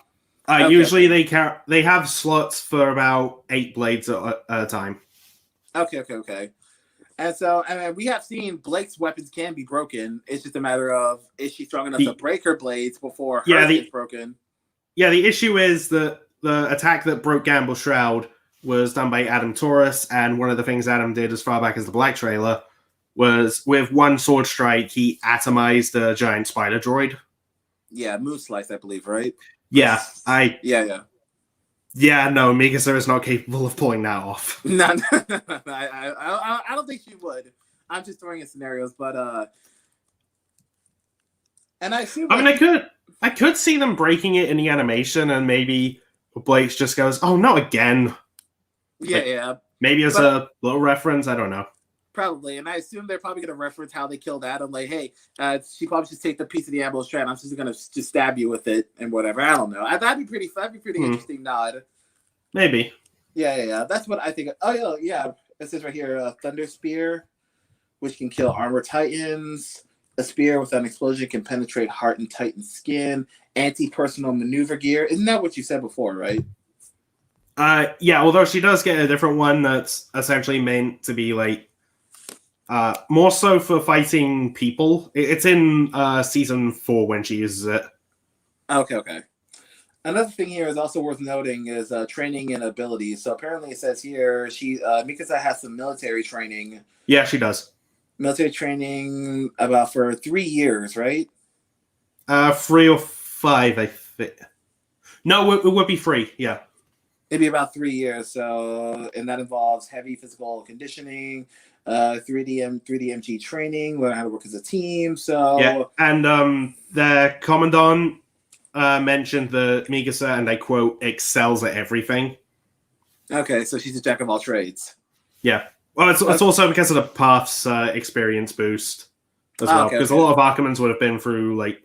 Usually they have slots for about 8 blades at a time. Okay. And so, we have seen Blake's weapons can be broken. It's just a matter of, is she strong enough to break her blades before hers gets broken? Yeah, the issue is that the attack that broke Gamble's Shroud was done by Adam Taurus, and one of the things Adam did as far back as the Black trailer was with one sword strike, he atomized a giant spider droid. Yeah, Moon Slice, I believe, right? Yeah, Yeah, no, Mikasa is not capable of pulling that off. No, I don't think she would. I'm just throwing in scenarios, but and I assume. I could see them breaking it in the animation, and maybe Blake just goes, "Oh, not again." Yeah. Maybe as a little reference, I don't know. Probably, and I assume they're probably going to reference how they killed Adam. Like, hey, she probably just take the piece of the ambush strand. I'm just going to just stab you with it and whatever. I don't know. That'd be pretty interesting nod. Maybe. Yeah. That's what I think. Oh yeah. It says right here, Thunder Spear, which can kill armor titans. A spear with an explosion can penetrate heart and titan skin. Anti-personal maneuver gear. Isn't that what you said before, right? Yeah. Although she does get a different one that's essentially meant to be like. More so for fighting people. It's in season 4 when she uses it. Okay. Another thing here is also worth noting is training and abilities. So apparently it says here Mikasa has some military training. Yeah, she does. Military training about for 3 years, right? 3 or 5, I think. No, it would be 3. Yeah. It'd be about 3 years. So, and that involves heavy physical conditioning. 3DMG training, learn how to work as a team. So yeah, and the commandant mentioned that Mikasa, and I quote, excels at everything. Okay, so she's a jack of all trades. Yeah, well, it's also because of the Path's experience boost as well, because a lot of Ackermans would have been through like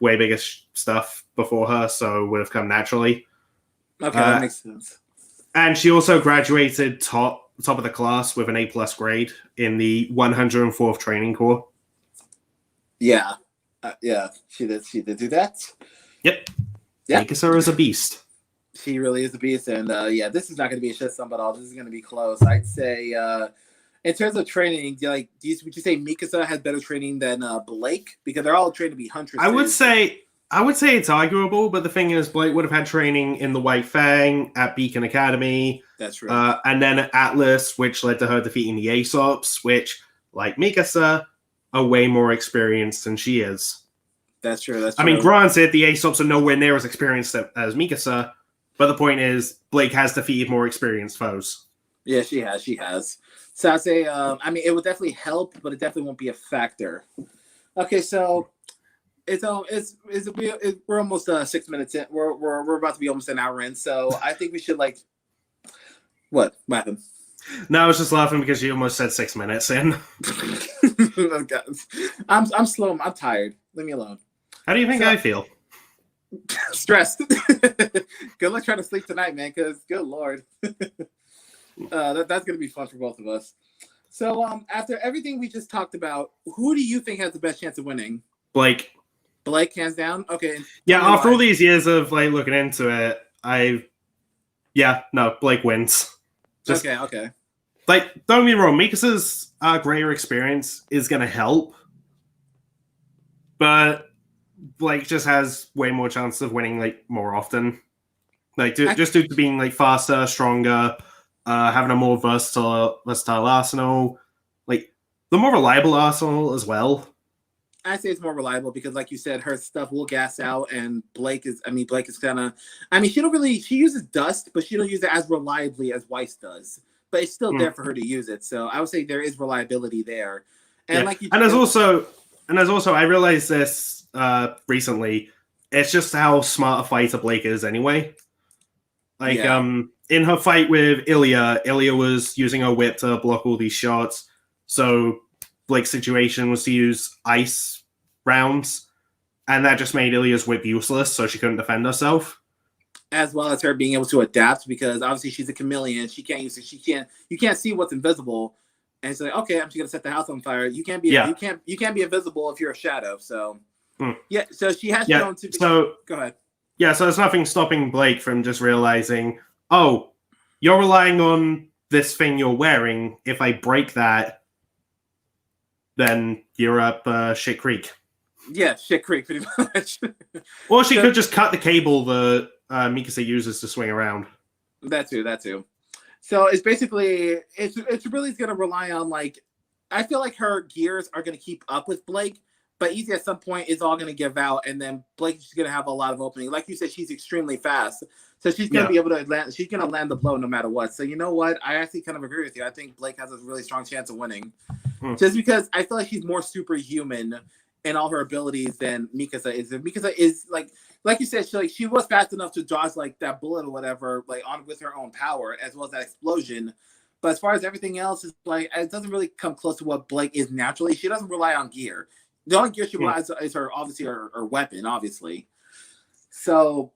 way bigger stuff before her, so would have come naturally. Okay, that makes sense. And she also graduated top of the class with an A+ grade in the 104th Training Corps. Yeah, she did do that. Yep. Mikasa is a beast. She really is a beast, and this is not going to be a shit stomp at all. This is going to be close. I'd say, in terms of training, would you say Mikasa has better training than Blake? Because they're all trained to be huntresses. I would say I would say it's arguable, but the thing is, Blake would have had training in the White Fang at Beacon Academy. That's true. And then at Atlas, which led to her defeating the Aesops, which, like Mikasa, are way more experienced than she is. That's true. That's true. I mean, granted, the Aesops are nowhere near as experienced as Mikasa, but the point is, Blake has defeated more experienced foes. Yeah, she has. She has. So I'd say, I mean, it would definitely help, but it definitely won't be a factor. Okay, so we're almost 6 minutes in. We're about to be almost an hour in. So I think we should what happened? No, I was just laughing because you almost said 6 minutes in. Oh, God. I'm slow. I'm tired. Leave me alone. How do you think I feel? Stressed. Good luck trying to sleep tonight, man. Because good Lord, that's gonna be fun for both of us. So after everything we just talked about, who do you think has the best chance of winning? Blake, hands down. Okay. Yeah, after all these years of looking into it, Blake wins. Okay. Don't get me wrong, Mikasa's greater experience is gonna help, but Blake just has way more chance of winning more often. Just due to being faster, stronger, having a more versatile arsenal, the more reliable arsenal as well. I say it's more reliable because, like you said, her stuff will gas out, and Blake is kind of. I mean, she uses dust, but she don't use it as reliably as Weiss does. But it's still there for her to use it. So I would say there is reliability there. And there's also I realized this recently. It's just how smart a fighter Blake is anyway. In her fight with Ilya was using her whip to block all these shots. So Blake's situation was to use ice rounds, and that just made Ilya's whip useless, so she couldn't defend herself. As well as her being able to adapt, because obviously she's a chameleon. She can't use it. You can't see what's invisible, and it's okay, I'm just gonna set the house on fire. You can't be invisible if you're a shadow. So so she has shown to be. So go ahead. Yeah, so there's nothing stopping Blake from just realizing, oh, you're relying on this thing you're wearing. If I break that, then you're up shit creek. Yeah, shit creek, pretty much. Or she could just cut the cable that Mikasa uses to swing around. That too. So it's basically, it's really going to rely on, I feel like her gears are going to keep up with Blake, but easy at some point it's all going to give out, and then Blake is going to have a lot of opening. Like you said, she's extremely fast, so she's going to be able to land. She's going to land the blow no matter what. So you know what? I actually kind of agree with you. I think Blake has a really strong chance of winning, just because I feel like she's more superhuman in all her abilities than Mikasa is. If Mikasa is like you said, she was fast enough to dodge that bullet or whatever, on with her own power, as well as that explosion. But as far as everything else, it's it doesn't really come close to what Blake is naturally. She doesn't rely on gear. The only gear she relies is her weapon, obviously. So,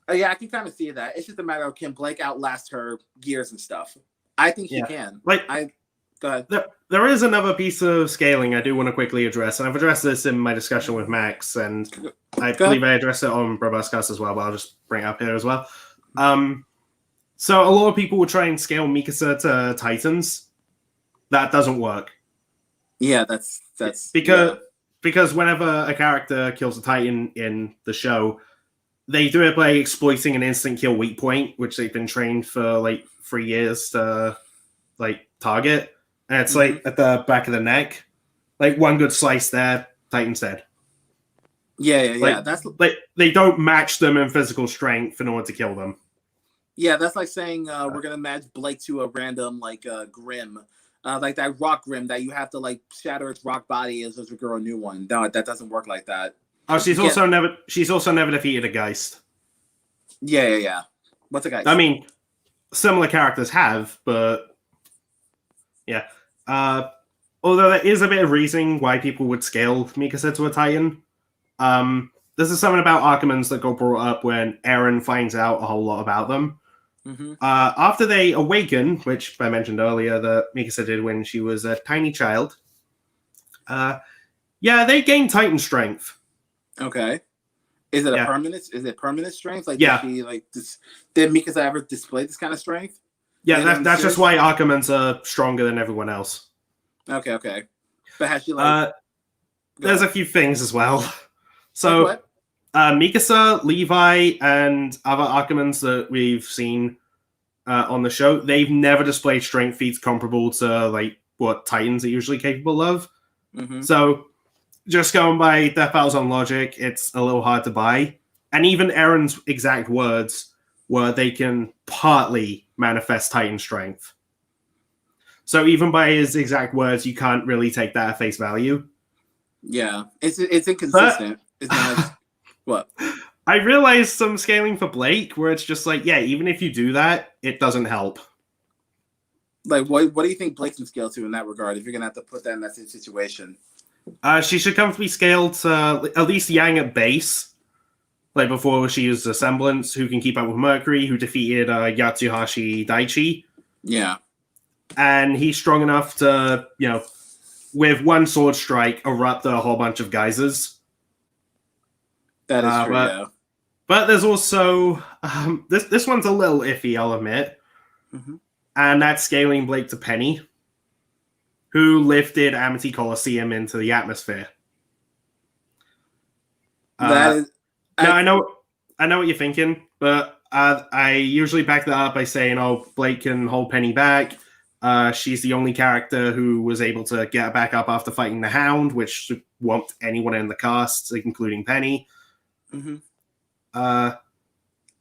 I can kind of see that. It's just a matter of, can Blake outlast her gears and stuff? I think she can. Go ahead. There is another piece of scaling I do want to quickly address, and I've addressed this in my discussion with Max, and I believe I addressed it on Robustcast as well, but I'll just bring it up here as well. So a lot of people will try and scale Mikasa to Titans. That doesn't work. Yeah, that's because whenever a character kills a Titan in the show, they do it by exploiting an instant kill weak point, which they've been trained for 3 years to target. And it's at the back of the neck. One good slice there, Titan's dead. Yeah. That's they don't match them in physical strength in order to kill them. Yeah, that's like saying we're gonna match Blake to a random Grim. That rock Grim that you have to shatter its rock body as if grow a new one. No, that doesn't work like that. Oh, she's also never defeated a Geist. Yeah. What's a Geist? I mean, similar characters have, but yeah. Although there is a bit of reasoning why people would scale Mikasa to a Titan. This is something about Ackermans that got brought up when Eren finds out a whole lot about them. Mm-hmm. After they awaken, which I mentioned earlier that Mikasa did when she was a tiny child, they gain Titan strength. Okay. Is it a permanent? Is it permanent strength? Did Mikasa ever display this kind of strength? Yeah, that's just why Ackermans are stronger than everyone else. Okay. But has she there's a few things as well. So Mikasa, Levi, and other Ackermans that we've seen on the show, they've never displayed strength feats comparable to like what Titans are usually capable of. Mm-hmm. So just going by Death Battles on logic, it's a little hard to buy. And even Aaron's exact words were they can partly manifest Titan strength. So even by his exact words, you can't really take that at face value. Yeah, it's inconsistent. It's not what I realized some scaling for Blake where it's just like, yeah, even if you do that, it doesn't help. like. What do you think Blake can scale to in that regard? If you're gonna have to put that in that situation, She should comfortably scale to at least Yang at base. Like before she used a semblance, who can keep up with Mercury, who defeated Yatsuhashi Daichi. yeah, And he's strong enough to, with one sword strike, erupt a whole bunch of geysers. that is true. Yeah. But there's also this one's a little iffy, I'll admit, and that's scaling Blake to Penny, who lifted Amity Coliseum into the atmosphere. That is. I know what you're thinking, but I usually back that up by saying, "Oh, Blake can hold Penny back." She's the only character who was able to get back up after fighting the Hound, which whomped anyone in the cast, including Penny. Mm-hmm. But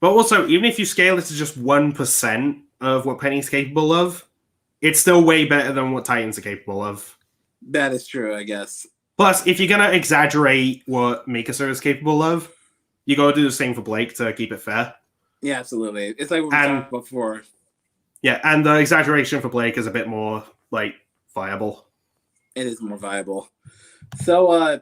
also, even if you scale it to just 1% of what Penny's capable of, it's still way better than what Titans are capable of. That is true, I guess. Plus, if you're going to exaggerate what Mikasa is capable of, you got to do the same for Blake to keep it fair. Yeah, absolutely. It's like what we talked about before. Yeah, and the exaggeration for Blake is a bit more, viable. It is more viable. So,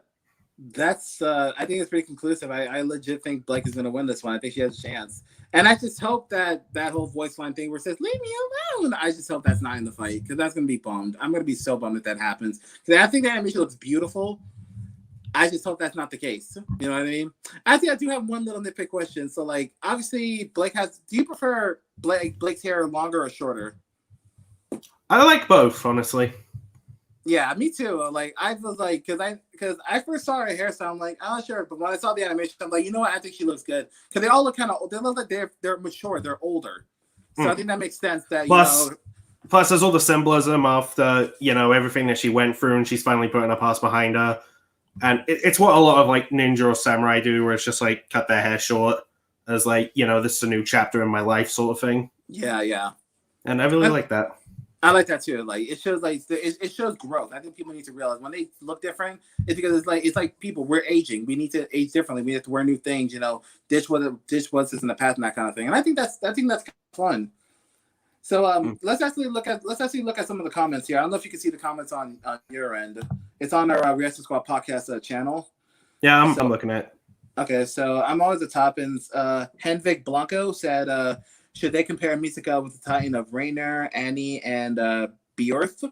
that's I think it's pretty conclusive. I legit think Blake is going to win this one. I think she has a chance, and I just hope that whole voice line thing where it says "leave me alone," I just hope that's not in the fight, because that's going to be bummed. I'm going to be so bummed if that happens, because I think the animation looks beautiful. I just hope that's not the case. You know what I mean? Actually, I do have one little nitpick question. So, obviously, Blake has. Do you prefer Blake's hair longer or shorter? I like both, honestly. Yeah, me too. I was because I first saw her hairstyle, I'm like, oh sure, but when I saw the animation, I'm like, you know what? I think she looks good, because they all look kind of. They look like they're mature, they're older, so I think that makes sense. That plus, there's all the symbolism of the everything that she went through, and she's finally putting her past behind her, and it's what a lot of ninja or samurai do, where it's just cut their hair short as this is a new chapter in my life sort of thing. Yeah, and I really like that. I like that too. It shows it shows growth. I think people need to realize when they look different, it's because it's like people, we're aging. We need to age differently. We have to wear new things. Ditch what was in the past and that kind of thing. And I think that's fun. So let's actually look at some of the comments here. I don't know if you can see the comments on your end. It's on our Reaction Squad podcast channel. Yeah, I'm looking at it. Okay, so I'm always the top, and Henvik Blanco said, should they compare Misaka with the Titan of Rainer, Annie, and Bjorth?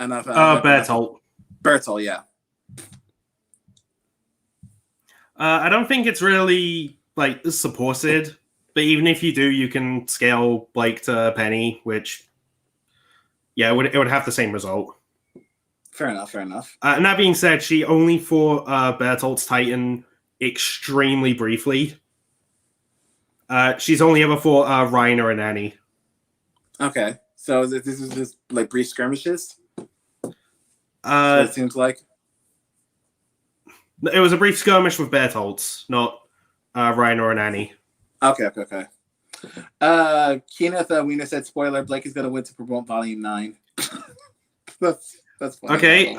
Bertolt. Bertolt, yeah. I don't think it's really supported, but even if you do, you can scale Blake to Penny, which it would have the same result. Fair enough. And that being said, she only fought Bertolt's Titan extremely briefly. She's only ever fought Reiner and Annie. Okay, so this is just brief skirmishes. It seems like it was a brief skirmish with Bertolt's, not Reiner and Annie. Okay. Kenneth Wiener said, "Spoiler: Blake is going to win to promote Volume 9." that's funny. Okay.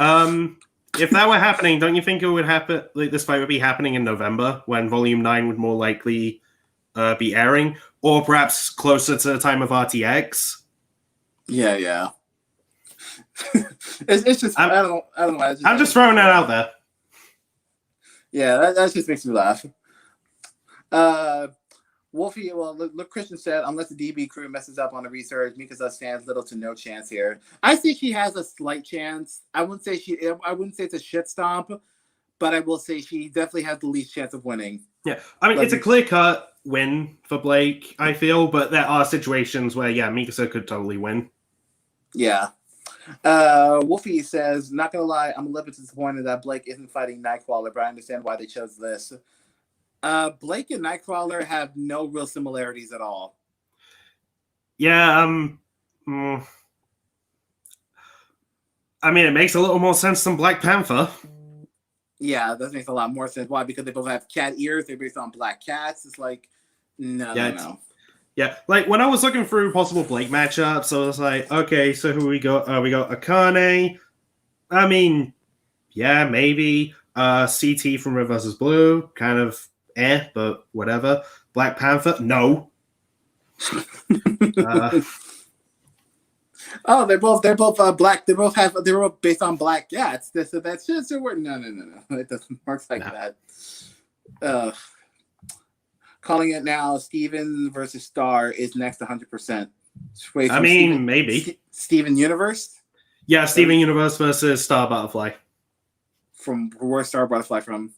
If that were happening, don't you think it would happen? This fight would be happening in November, when Volume 9 would more likely be airing, or perhaps closer to the time of RTX. Yeah. it's just I don't know. I'm just throwing that out there. Yeah, that just makes me laugh. Wolfie, look, Christian said, unless the DB crew messes up on the research, Mikasa stands little to no chance here. I think she has a slight chance. I wouldn't say it's a shit stomp, but I will say she definitely has the least chance of winning. Yeah, I mean, it's a clear-cut win for Blake, I feel, but there are situations where, Mikasa could totally win. Yeah. Wolfie says, not gonna lie, I'm a little bit disappointed that Blake isn't fighting Nightcrawler, but I understand why they chose this. Blake and Nightcrawler have no real similarities at all. Yeah, I mean, it makes a little more sense than Black Panther. Yeah, that makes a lot more sense. Why? Because they both have cat ears. They're based on black cats. It's like, no. Yeah, like when I was looking through possible Blake matchups, I was like, okay, so who we got? We got Akane. I mean, yeah, maybe. CT from Red vs. Blue, kind of but whatever. Black Panther, no. Oh, they're both black. They're both based on black cats. That's just a word. No. It doesn't work like that. Calling it now. Steven versus Star is next 100%. I mean, maybe Steven Universe. Yeah, Steven Universe versus Star Butterfly. From where's Star Butterfly from?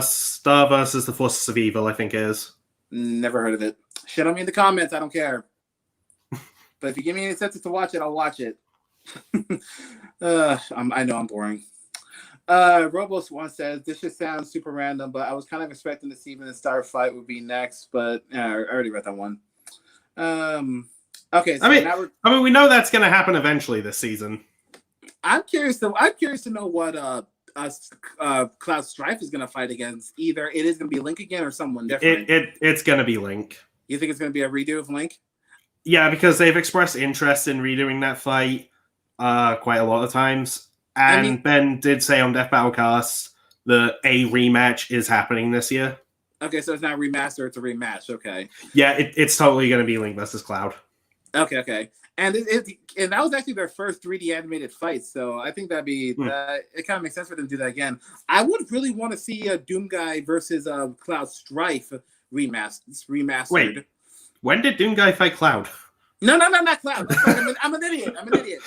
Star versus the Forces of Evil, I think it is. Never heard of it. Shit on me in the comments. I don't care. But if you give me any incentive to watch it, I'll watch it. I know I'm boring. Robos once says, this just sounds super random, but I was kind of expecting the Steven and Star fight would be next, but I already read that one. Okay, so I mean, we know that's going to happen eventually this season. I'm curious to know what Cloud Strife is going to fight against. Either it is going to be Link again or someone different. It's going to be Link. You think it's going to be a redo of Link? Yeah, because they've expressed interest in redoing that fight quite a lot of times. And Ben did say on Death Battlecast that a rematch is happening this year. Okay, so it's not a remaster, it's a rematch. Okay. Yeah, it's totally going to be Link versus Cloud. Okay. And and that was actually their first 3D animated fight, so I think that'd be it kind of makes sense for them to do that again. I would really want to see a Doom Guy versus Cloud Strife remastered. Wait, when did Doom Guy fight Cloud? No, not Cloud. I'm an idiot.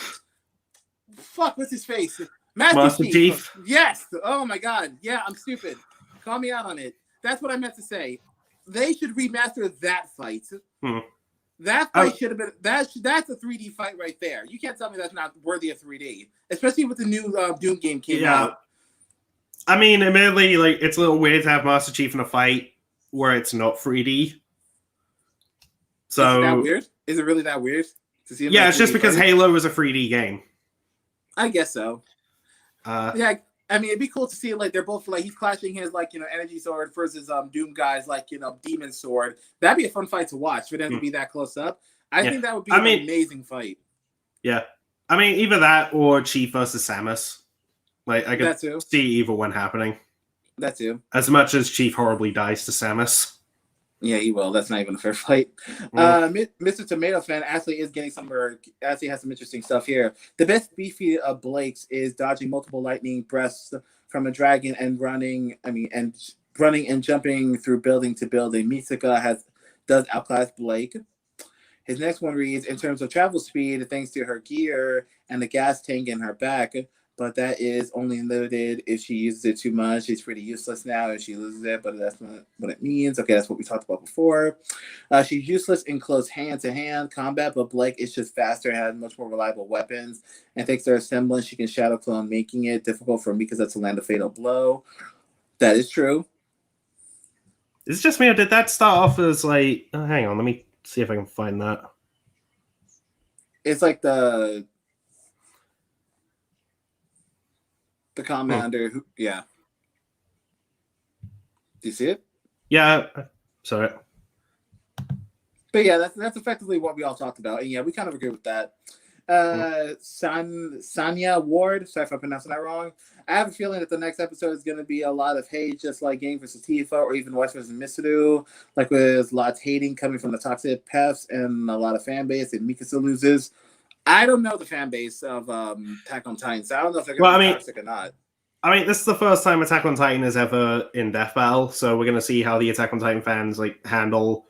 Fuck, what's his face? Master Chief. Yes. Oh my god. Yeah, I'm stupid. Call me out on it. That's what I meant to say. They should remaster that fight. That fight should have been that's a 3D fight right there. You can't tell me that's not worthy of 3D, especially with the new Doom game came out. I mean, admittedly, like it's a little weird to have Master Chief in a fight where it's not 3D. So is it that weird? Is it really that weird to see? Yeah, it's just because Halo is a 3D game. I guess so. Yeah, I mean, it'd be cool to see like they're both like he's clashing his energy sword versus Doom Guy's demon sword. That'd be a fun fight to watch for them to be that close up. I think that would be an amazing fight. Yeah, I mean either that or Chief versus Samus. Like I could see either one happening. That too. As much as Chief horribly dies to Samus. Yeah, he will. That's not even a fair fight. Mr. Tomato Fan actually is getting actually has some interesting stuff here. The best beefy of Blake's is dodging multiple lightning breaths from a dragon and running and jumping through building to building. Misaka does outclass Blake. His next one reads, in terms of travel speed, thanks to her gear and the gas tank in her back, but that is only limited if she uses it too much. She's pretty useless now if she loses it, but that's not what it means. Okay, that's what we talked about before. She's useless in close hand-to-hand combat, but Blake is just faster and has much more reliable weapons. And thanks to her semblance, she can shadow clone, making it difficult for Mikasa to land a fatal blow. That is true. Is it just me, or did that start off as like... Oh, hang on, let me see if I can find that. It's like the commander who, yeah. Do you see it? Yeah, sorry. But yeah, that's effectively what we all talked about, and yeah, we kind of agree with that. Sanya Ward, sorry if I'm pronouncing that wrong. I have a feeling that the next episode is going to be a lot of hate, just like Gang vs. Tifa or even West vs. Mitsuru, like with lots of hating coming from the toxic Pefs and a lot of fan base, and Mikasa loses. I don't know the fan base of Attack on Titan, so I don't know if they're going to be toxic or not. I mean, this is the first time Attack on Titan is ever in Death Battle, so we're going to see how the Attack on Titan fans handle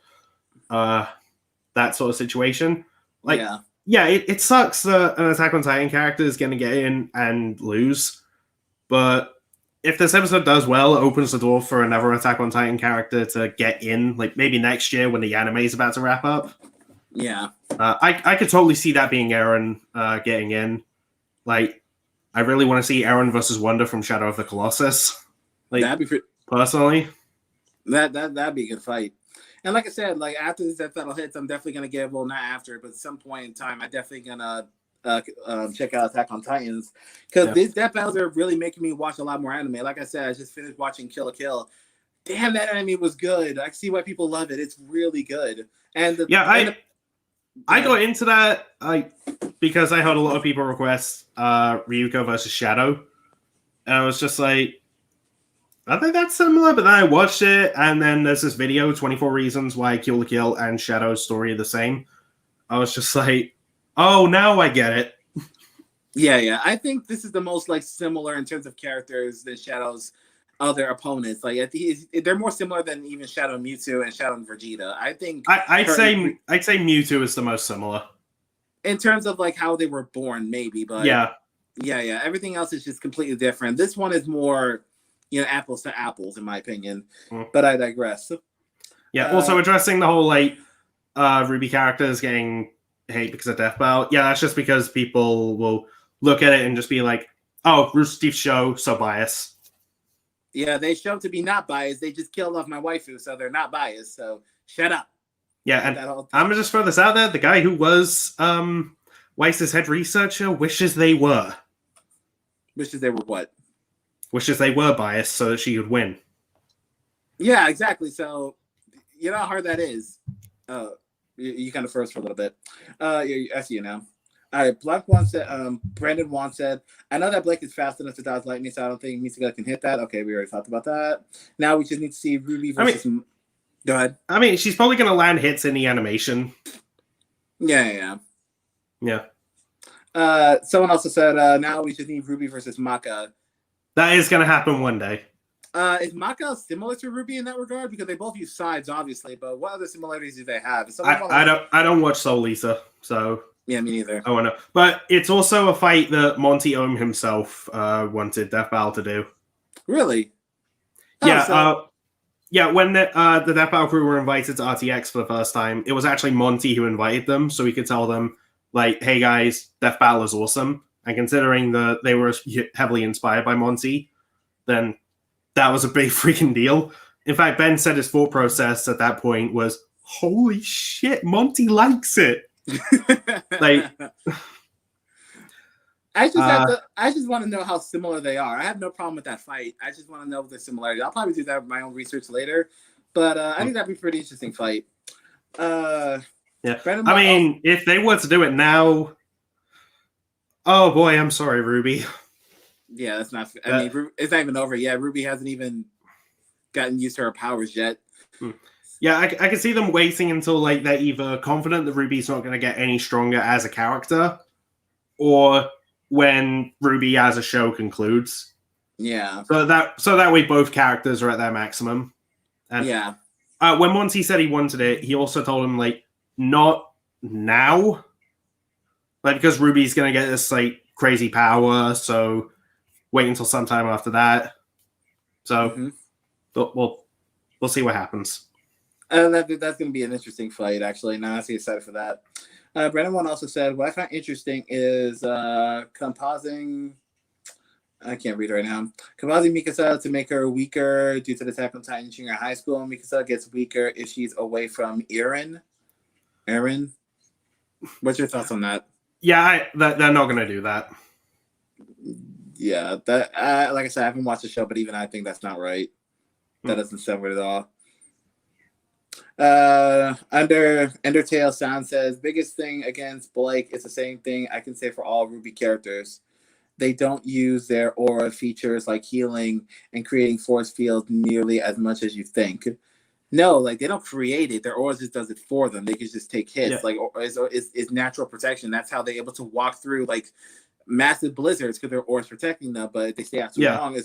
that sort of situation. It sucks that an Attack on Titan character is going to get in and lose, but if this episode does well, it opens the door for another Attack on Titan character to get in, like maybe next year when the anime is about to wrap up. Yeah. I could totally see that being Eren getting in. Like, I really want to see Eren versus Wonder from Shadow of the Colossus. Like, that'd be personally. That'd be a good fight. And like I said, like after this death battle hits, I'm definitely gonna give, well, not after, but at some point in time, I'm definitely gonna check out Attack on Titans, because these death battles are really making me watch a lot more anime. Like I said, I just finished watching Kill la Kill. Damn, that anime was good. I see why people love it. It's really good. And I got into that because I heard a lot of people request Ryuko versus Shadow, and I was just like, I think that's similar, but then I watched it, and then there's this video, 24 Reasons Why Kill la Kill and Shadow's story are the same. I was just like, oh, now I get it. Yeah. I think this is the most like similar in terms of characters than Shadow's other opponents. Like they're more similar than even Shadow and Mewtwo and Shadow and Vegeta. I think I'd say Mewtwo is the most similar. In terms of like how they were born, maybe, but yeah. Everything else is just completely different. This one is more, apples to apples, in my opinion. But I digress. Yeah. Also addressing the whole like RWBY characters getting hate because of Death Battle. Yeah, that's just because people will look at it and just be like, "Oh, Rooster Teeth show, so biased." Yeah, they show to be not biased. They just killed off my waifu, so they're not biased. So shut up. Yeah, and I'm gonna just throw this out there. The guy who was Weiss's head researcher wishes they were. Wishes they were what? Wishes they were biased so that she could win. Yeah, exactly. So you know how hard that is. You kind of froze for a little bit. I see you now. All right, Brandon Wan said, I know that Blake is fast enough to dodge lightning, so I don't think Mikasa can hit that. Okay, we already talked about that. Now we just need to see RWBY versus... Go ahead. I mean, she's probably going to land hits in the animation. Yeah. Someone also said, now we just need RWBY versus Maka. That is going to happen one day. Is Maka similar to RWBY in that regard? Because they both use sides, obviously, but what other similarities do they have? I don't watch Soul Lisa, so... Yeah, me neither. Oh, no. But it's also a fight that Monty Ohm himself wanted Death Battle to do. Really? When the Death Battle crew were invited to RTX for the first time, it was actually Monty who invited them, so he could tell them, like, hey guys, Death Battle is awesome. And considering that they were heavily inspired by Monty, then that was a big freaking deal. In fact, Ben said his thought process at that point was, holy shit, Monty likes it. Like, I just want to know how similar they are. I have no problem with that fight. I just want to know the similarity. I'll probably do that with my own research later, but I think that'd be a pretty interesting fight. Yeah, I mean, if they were to do it now, oh boy, I'm sorry, RWBY. Yeah, that's not. I mean, it's not even over yet. RWBY hasn't even gotten used to her powers yet. Yeah, I can see them waiting until like they're either confident that RWBY's not going to get any stronger as a character, or when RWBY as a show concludes. Yeah. So that way both characters are at their maximum. And yeah. When Monty said he wanted it, he also told him like not now, like because RWBY's going to get this like crazy power, so wait until sometime after that. So we'll see what happens. That's going to be an interesting fight, actually. Now I'm excited for that. Brandon One also said, what I find interesting is composing... I can't read right now. Composing Mikasa to make her weaker due to the Attack on Titan junior high school. Mikasa gets weaker if she's away from Eren. What's your thoughts on that? Yeah, they're not going to do that. Yeah, that like I said, I haven't watched the show, but even I think that's not right. That doesn't sound right at all. Undertale Sound says, biggest thing against Blake is the same thing I can say for all RWBY characters. They don't use their aura features like healing and creating force fields nearly as much as you think. No, like they don't create it. Their aura just does it for them. They can just take hits. Yeah. Like it's natural protection. That's how they're able to walk through like massive blizzards because their aura's protecting them. But if they stay out too long,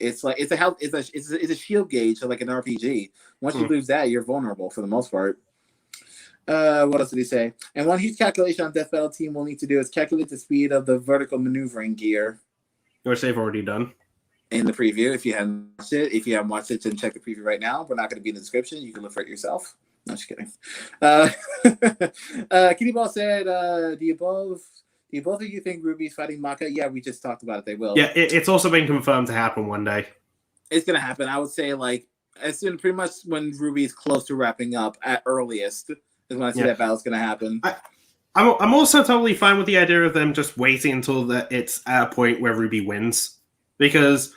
it's a shield gauge, so like an RPG. Once you lose that, you're vulnerable for the most part. What else did he say? And one huge calculation on Death Battle team will need to do is calculate the speed of the vertical maneuvering gear. Which they've already done. In the preview, if you haven't watched it. If you haven't watched it, then check the preview right now. We're not going to be in the description. You can look for it yourself. No, just kidding. Kitty Ball said, do you both of you think RWBY's fighting Maka? Yeah, we just talked about it. They will. Yeah, it's also been confirmed to happen one day. It's going to happen. I would say like as soon pretty much when RWBY is close to wrapping up at earliest is when I see that battle's going to happen. I'm also totally fine with the idea of them just waiting until it's at a point where RWBY wins. Because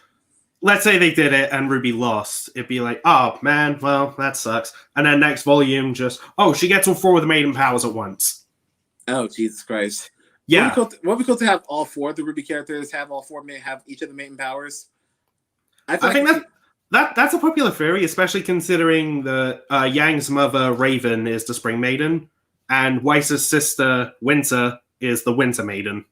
let's say they did it and RWBY lost. It'd be like, oh, man, well, that sucks. And then next volume just, oh, she gets all 4 of the maiden powers at once. Oh, Jesus Christ. Yeah. Would it be cool to have all 4 of the RWBY characters have have each of the maiden powers? I think that's a popular theory, especially considering that Yang's mother, Raven, is the Spring Maiden. And Weiss's sister, Winter, is the Winter Maiden.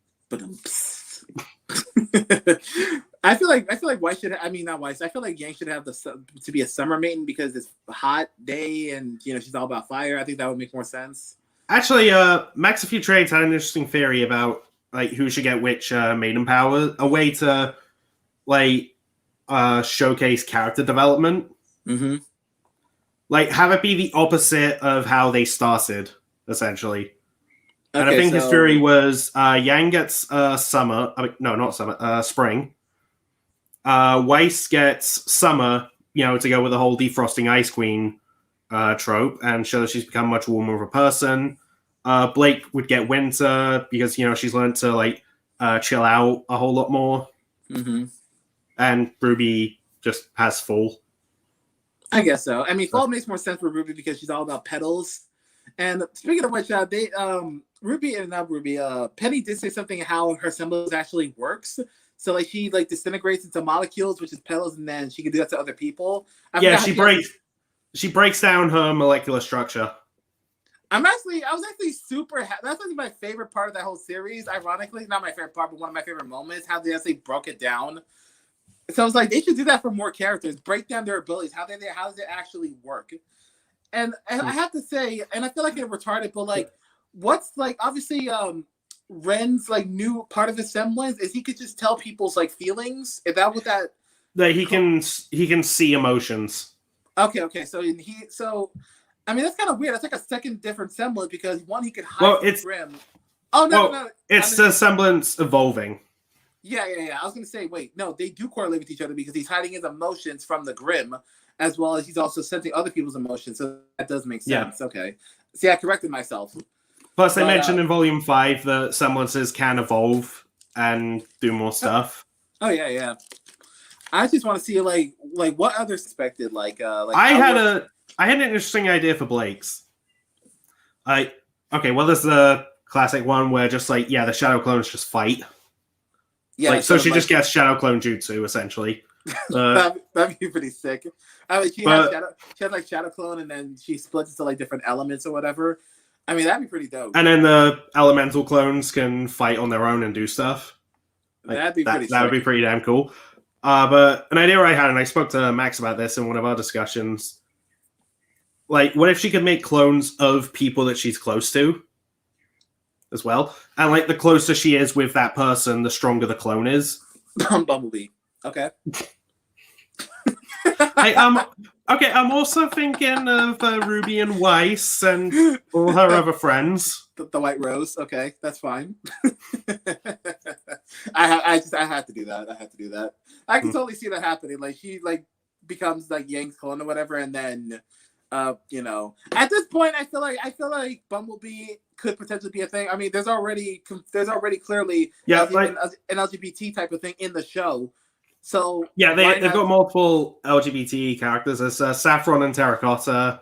I feel like Weiss should. I mean, not Weiss. I feel like Yang should have to be a Summer Maiden because it's a hot day and she's all about fire. I think that would make more sense. Actually, Max a few trades had an interesting theory about like who should get which maiden power. A way to like showcase character development. Mm-hmm. Like have it be the opposite of how they started, essentially. And I think his theory was Yang gets summer. I mean, no, not summer. Spring. Weiss gets summer. To go with the whole defrosting Ice Queen trope and show that she's become much warmer of a person. Blake would get winter because she's learned to like chill out a whole lot more. Mm-hmm. And RWBY just has fall. I guess so. I mean, fall makes more sense for RWBY because she's all about petals. And speaking of which, they RWBY and not RWBY, Penny did say something how her semblance actually works. So like she like disintegrates into molecules, which is petals, and then she can do that to other people. She breaks down her molecular structure. I was actually super happy. That's actually my favorite part of that whole series. Ironically, not my favorite part, but one of my favorite moments, how they actually broke it down. So I was like, they should do that for more characters. Break down their abilities. How does it actually work? And I have to say, and I feel like it's retarded, but like, what's like obviously Ren's like new part of his semblance is he could just tell people's like feelings. Is that what that? That he can see emotions. Okay. So I mean that's kind of weird. That's like a second different semblance because one he could hide from Grim. Oh no. It's the semblance evolving. Yeah. I was gonna say, wait, no, they do correlate with each other because he's hiding his emotions from the Grim, as well as he's also sensing other people's emotions. So that does make sense. Yeah. Okay. See, I corrected myself. Plus, they mentioned in Volume 5 that semblances can evolve and do more stuff. Oh yeah. I just want to see like what others expected. I had an interesting idea for Blake's. There's the classic one where just like the shadow clones just fight. Yeah, so she just gets shadow clone jutsu essentially. That'd be pretty sick. I mean, she has like shadow clone, and then she splits into like different elements or whatever. I mean, that'd be pretty dope. And then the elemental clones can fight on their own and do stuff. That'd be pretty. That would be pretty damn cool. But an idea I had, and I spoke to Max about this in one of our discussions. Like, what if she could make clones of people that she's close to, as well? And like, the closer she is with that person, the stronger the clone is. Bumblebee. Okay. I'm also thinking of RWBY and Weiss and all her other friends. The White Rose. Okay, that's fine. I have to do that. I can totally see that happening. Like she becomes like Yang's clone or whatever, and then at this point, I feel like Bumblebee could potentially be a thing. I mean, there's already clearly an LGBT type of thing in the show. So they've got multiple LGBT characters. There's Saffron and Terracotta,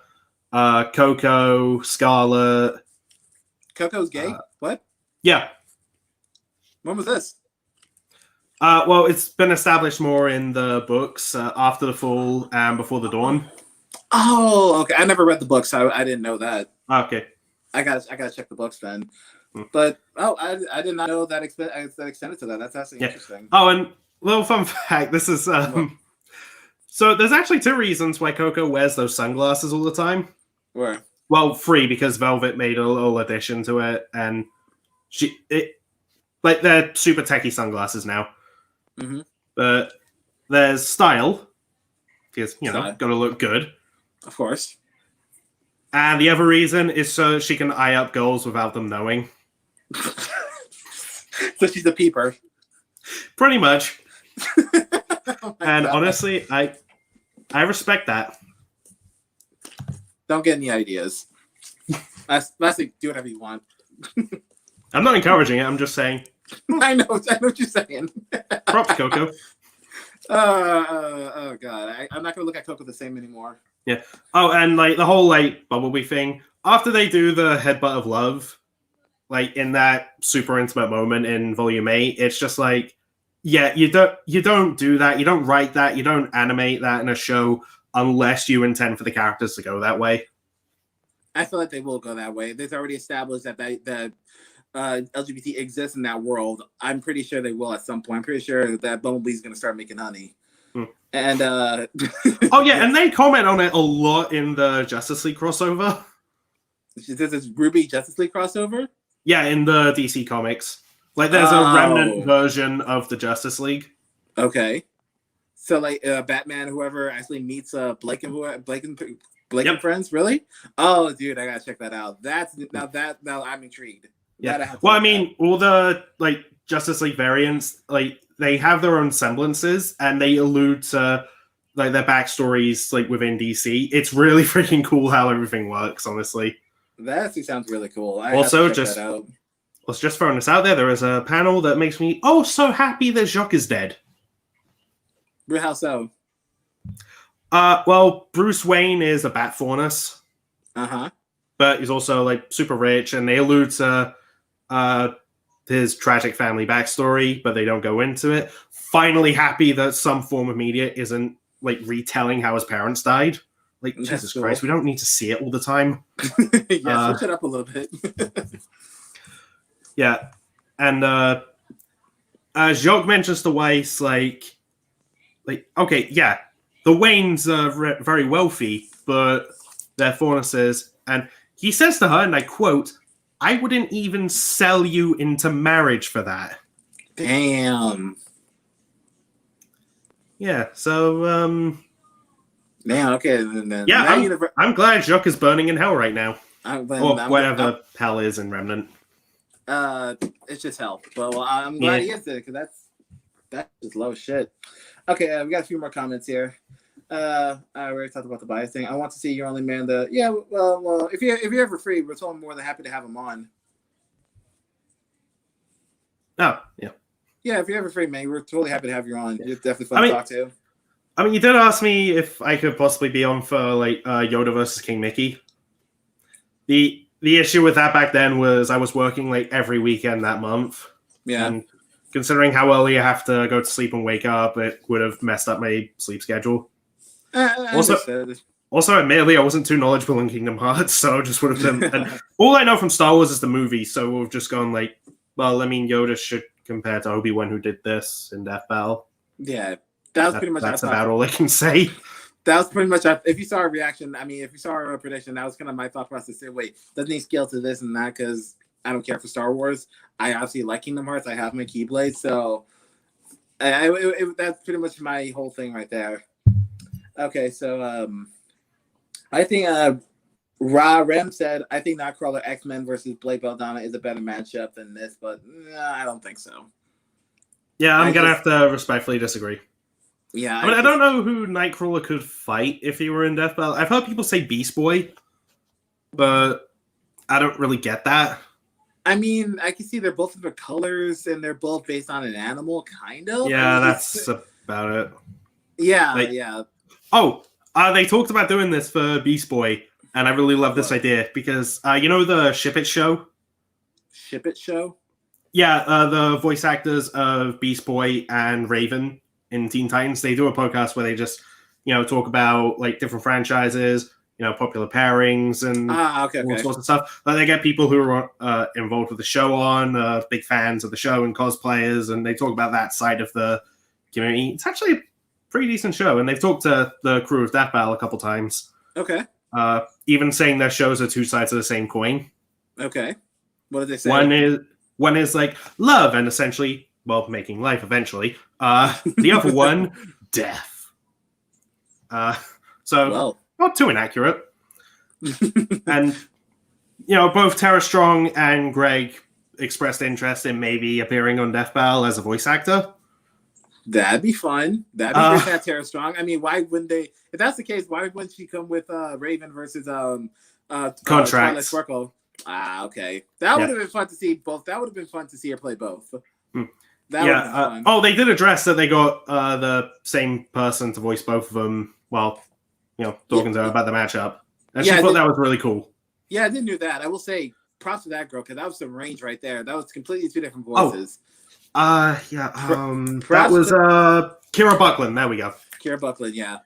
Coco, Scarlet. Coco's gay? What? Yeah. When was this? Well, it's been established more in the books after the Fall and Before the Dawn. Oh, okay. I never read the books, so I didn't know that. Okay. I gotta check the books then. But I did not know that extended to that. That's actually interesting. Oh, and little fun fact, this is so there's actually 2 reasons why Coco wears those sunglasses all the time. Where? Well, 3, because Velvet made a little addition to it, and they're super techie sunglasses now. Mm-hmm. But there's style, because gotta look good, of course. And the other reason is so she can eye up girls without them knowing. So she's a peeper. Pretty much. Oh and God. Honestly, I respect that. Don't get any ideas. That's like, do whatever you want. I'm not encouraging it. I'm just saying. I know what you're saying. Props, Coco. Oh god, I'm not gonna look at Coco the same anymore. Yeah. Oh, and like the whole like Bumblebee thing. After they do the headbutt of love, like in that super intimate moment in Volume 8, it's just like, yeah, you don't do that. You don't write that. You don't animate that in a show unless you intend for the characters to go that way. I feel like they will go that way. They've already established that LGBT exists in that world. I'm pretty sure they will at some point. I'm pretty sure that Bumblebee's going to start making honey. And oh yeah, and they comment on it a lot in the Justice League crossover. This is RWBY Justice League crossover? Yeah, in the DC comics. Like there's a remnant version of the Justice League. Okay. So like Batman, whoever actually meets Blake and friends, really? Oh, dude, I gotta check that out. Now I'm intrigued. Yeah. Well, I mean, all the like Justice League variants, like they have their own semblances, and they allude to like their backstories, like within DC. It's really freaking cool how everything works. Honestly, that actually sounds really cool. Let's just throwing this out there. There is a panel that makes me so happy that Jacques is dead. How so? Well, Bruce Wayne is a bat faunus. Uh-huh. But he's also like super rich, and they allude to his tragic family backstory, but they don't go into it. Finally happy that some form of media isn't like retelling how his parents died. Like, that's Jesus Christ, we don't need to see it all the time. Yeah, switch it up a little bit. Yeah. And Jacques mentions the Weiss, like, okay, yeah, the Waynes are very wealthy, but they're faunuses. And he says to her, and I quote, "I wouldn't even sell you into marriage for that." Damn. Yeah, so, damn, okay. Then, yeah, I'm glad Jacques is burning in hell right now. I'm whatever hell is in Remnant. It's just hell. But I'm glad he is there, because that's just low shit. Okay, we got a few more comments here. I already talked about the bias thing. I want to see Your Only Man. Well, if you're ever free, we're totally more than happy to have him on. Oh, yeah. Yeah, if you're ever free, man, we're totally happy to have you on. You're definitely fun to talk to. I mean, you did ask me if I could possibly be on for like Yoda versus King Mickey. The issue with that back then was I was working like every weekend that month. Yeah. And considering how early I have to go to sleep and wake up, it would have messed up my sleep schedule. Also, admittedly, I wasn't too knowledgeable in Kingdom Hearts, so just would have been. And all I know from Star Wars is the movie, so we've just gone like, well, I mean, Yoda should compare to Obi-Wan, who did this in Death Battle. Yeah, pretty much. That's about all I can say. That was pretty much. If you saw our reaction, I mean, if you saw our prediction, that was kind of my thought process. Say, wait, doesn't he scale to this and that? Because I don't care for Star Wars. I obviously like Kingdom Hearts. I have my Keyblade, so that's pretty much my whole thing right there. Okay, so I think Rem said, I think Nightcrawler X-Men versus Blake Belladonna is a better matchup than this, but I don't think so. Yeah, I'm going to have to respectfully disagree. Yeah. I don't know who Nightcrawler could fight if he were in Death Battle. I've heard people say Beast Boy, but I don't really get that. I mean, I can see they're both different colors, and they're both based on an animal, kind of. Yeah, that's about it. Yeah, yeah. Oh, they talked about doing this for Beast Boy, and I really love this idea because you know the Ship It show? Ship It show? Yeah, the voice actors of Beast Boy and Raven in Teen Titans, they do a podcast where they just, talk about like different franchises, popular pairings and all sorts of stuff. They get people who are involved with the show on, big fans of the show and cosplayers, and they talk about that side of the community. It's actually a pretty decent show, and they've talked to the crew of Death Battle a couple times. Okay. Even saying their shows are two sides of the same coin. Okay. What did they say? One is like love and essentially, well, making life eventually. The other one, death. So not too inaccurate. And both Tara Strong and Greg expressed interest in maybe appearing on Death Battle as a voice actor. That'd be fun. That'd be great to have Tara Strong. I mean, why wouldn't they? If that's the case, why wouldn't she come with Raven versus Contracts. Twilight Sparkle? Okay, that would have been fun to see both. That would have been fun to see her play both. That would have been fun. Oh, they did address that they got the same person to voice both of them while talking to her about the matchup, and she thought that was really cool. Yeah, I didn't do that. I will say props to that girl because that was some range right there. That was completely two different voices. That was Kira Buckland. There we go. Kira Buckland, yeah.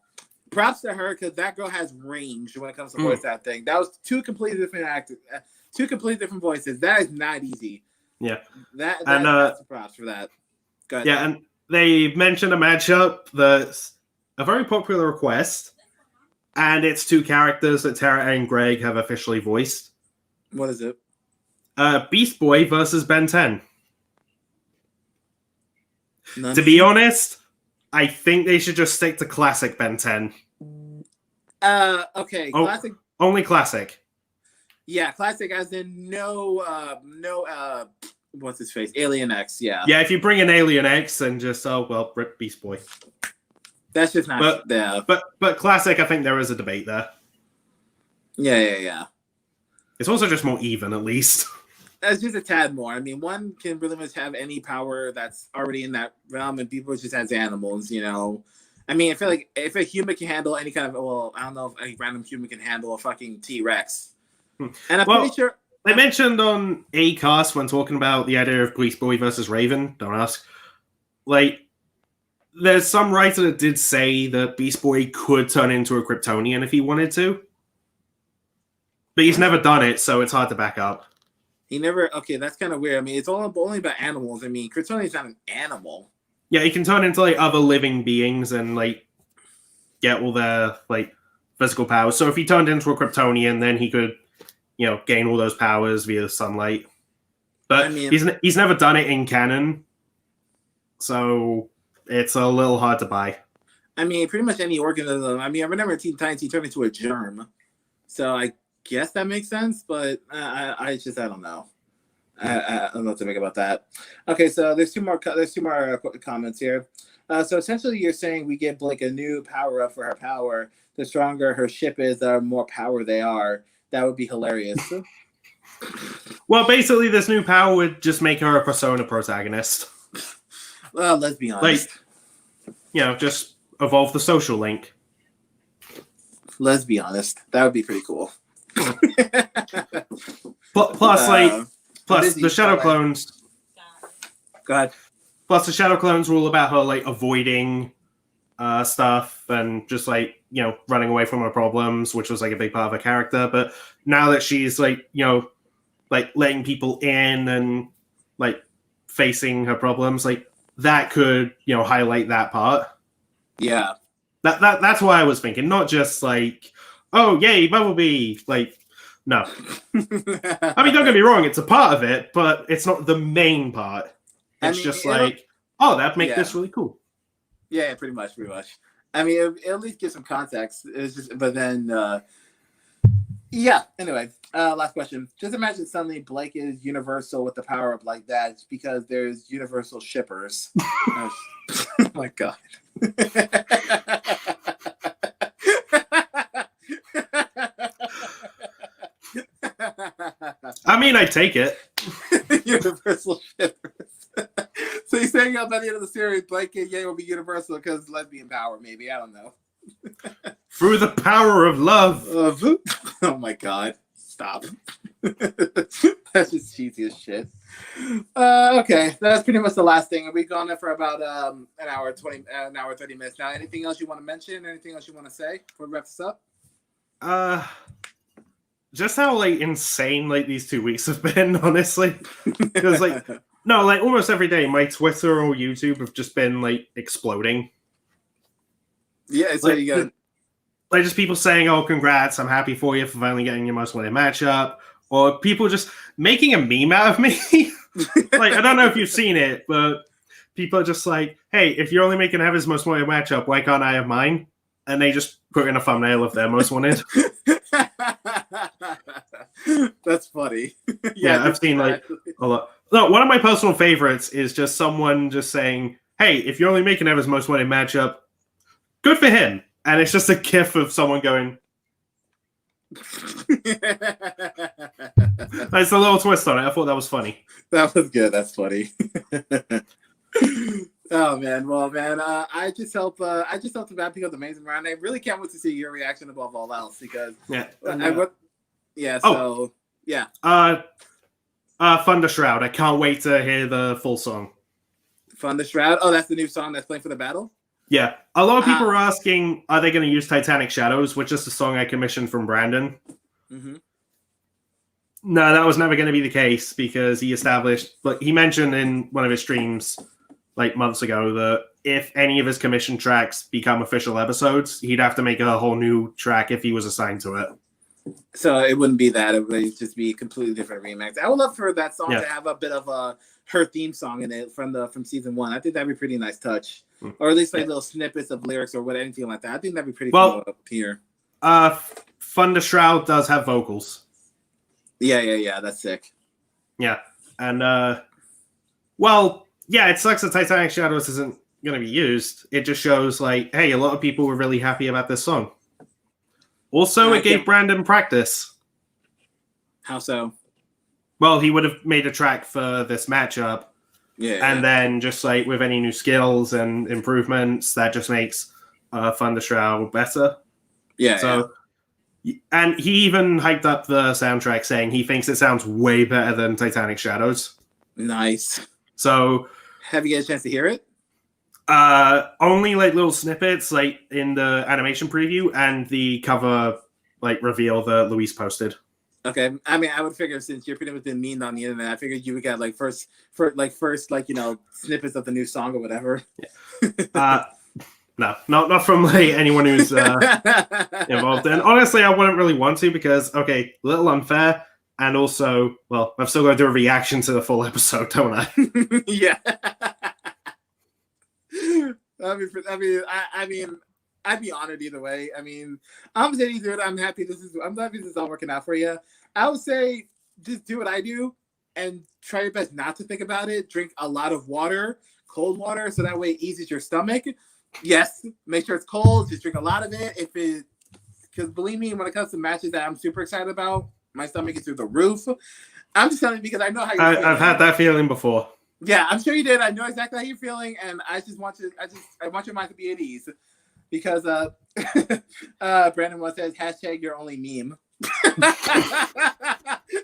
Props to her because that girl has range when it comes to voice acting. That was two completely different actors, two completely different voices. That is not easy. Yeah, that's props for that. Go ahead. Yeah, and they mentioned a matchup that's a very popular request, and it's two characters that Tara and Greg have officially voiced. What is it? Beast Boy versus Ben 10. To be honest, I think they should just stick to classic Ben 10. Okay, classic. Only classic. Yeah, classic as in no what's his face? Alien X, yeah. Yeah, if you bring in Alien X and just rip Beast Boy. That's just not But classic, I think there is a debate there. Yeah. It's also just more even, at least. That's just a tad more. I mean, one can really much have any power that's already in that realm, and people just as animals, I mean, I feel like if a human can handle any kind of, I don't know if a random human can handle a fucking T-Rex. And I'm pretty sure... They mentioned on Acast when talking about the idea of Beast Boy versus Raven, don't ask, there's some writer that did say that Beast Boy could turn into a Kryptonian if he wanted to. But he's never done it, so it's hard to back up. He never... Okay, that's kind of weird. I mean, it's only about animals. I mean, Kryptonian's not an animal. Yeah, he can turn into, other living beings and, get all their, physical powers. So if he turned into a Kryptonian, then he could, gain all those powers via the sunlight. But he's never done it in canon, so it's a little hard to buy. I mean, pretty much any organism. I mean, I remember Teen Titans, he turned into a germ. So I guess that makes sense, but I don't know. I don't know what to make about that. Okay, so there's two more comments here. So essentially, you're saying we give Blake a new power up for her power. The stronger her ship is, the more power they are. That would be hilarious. Well, basically, this new power would just make her a Persona protagonist. Well, let's be honest. Just evolve the social link. Let's be honest. That would be pretty cool. Plus, the Shadow Clones. Go ahead. Plus, the Shadow Clones were all about her avoiding stuff and just running away from her problems, which was a big part of her character. But now that she's letting people in and facing her problems, that could highlight that part. Yeah. That's why I was thinking, not just oh yay, Bumblebee. No. I mean, don't get me wrong, it's a part of it, but it's not the main part. It's just that'd make this really cool. Yeah, pretty much. I mean, it'll at least give some context. It's just, but then, anyway, last question. Just imagine suddenly Blake is universal with the power up like that. It's because there's universal shippers. Oh my God. I mean, I take it. Universal shippers. So you're saying by the end of the series, Blake and Ye will be universal because lesbian power, maybe. I don't know. Through the power of love. Oh my God. Stop. That's just cheesy as shit. Okay. That's pretty much the last thing. We've gone there for about an hour 30 minutes now. Anything else you want to mention? Anything else you want to say before we wrap this up? Just how insane these 2 weeks have been, honestly. Because almost every day my Twitter or YouTube have just been exploding. Yeah, so you got just people saying, "Oh, congrats! I'm happy for you for finally getting your most wanted matchup," or people just making a meme out of me. I don't know if you've seen it, but people are just "Hey, if you're only making Evan's most wanted matchup, why can't I have mine?" And they just put in a thumbnail of their most wanted. That's funny. Yeah, I've seen a lot. No, one of my personal favorites is just someone just saying, hey, if you're only making Ever's Most Wanted matchup, good for him. And it's just a gif of someone going. That's a little twist on it. I thought that was funny. That was good. That's funny. Oh man, well man, I just hope the bad people amazing round. I really can't wait to see your reaction above all else because Thunder Shroud. I can't wait to hear the full song. Thunder Shroud. Oh, that's the new song that's playing for the battle. Yeah, a lot of people are asking, are they going to use Titanic Shadows, which is the song I commissioned from Brandon? Mm-hmm. No, that was never going to be the case because he mentioned in one of his streams like months ago that if any of his commissioned tracks become official episodes, he'd have to make a whole new track if he was assigned to it. So it wouldn't be that; it would just be a completely different remix. I would love for that song to have a bit of her theme song in it from season 1. I think that'd be a pretty nice touch, or at least like little snippets of lyrics or anything like that. I think that'd be pretty cool up here. Thunder Shroud does have vocals. Yeah, that's sick. Yeah, and it sucks that Titanic Shadows isn't going to be used. It just shows like, hey, a lot of people were really happy about this song. Also, it gave Brandon practice. How so? Well, he would have made a track for this matchup. And then just like with any new skills and improvements, that just makes Thunder Shroud better. And he even hyped up the soundtrack saying he thinks it sounds way better than Titanic Shadows. Nice. So have you got a chance to hear it? Only like little snippets like in the animation preview and the cover like reveal that Luis posted. Okay. I mean, I would figure since you're pretty much been mean on the internet, I figured you would get like first snippets of the new song or whatever. No, not from like anyone who's involved. And honestly, I wouldn't really want to because a little unfair. And also, well, I've still got to do a reaction to the full episode, don't I? Yeah. I mean, I'd be honored either way. I mean, I'm saying dude, I'm happy this is all working out for you. I would say just do what I do and try your best not to think about it. Drink a lot of water, cold water, so that way it eases your stomach. Yes, make sure it's cold. Just drink a lot of it. Because believe me, when it comes to matches that I'm super excited about, my stomach is through the roof. I'm just telling you because I know how you're feeling. I've had that feeling before. Yeah, I'm sure you did. I know exactly how you're feeling, and I want your mind to be at ease. Because Brandon once says, # your only meme.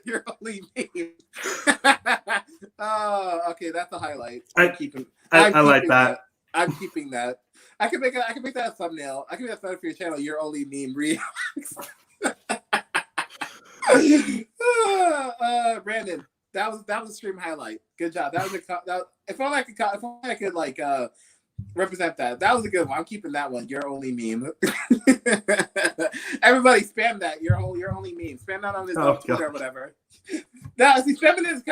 Your only meme. Oh, okay, that's a highlight. I like that. I'm keeping that. I can make that a thumbnail. I can make that thumbnail for your channel. Your only meme reacts. Brandon, that was a stream highlight. Good job. If only I could like represent that. That was a good one. I'm keeping that one. Your only meme. Everybody spam that. Your only meme. Spam that on his Twitter or whatever. Now, see, spam in his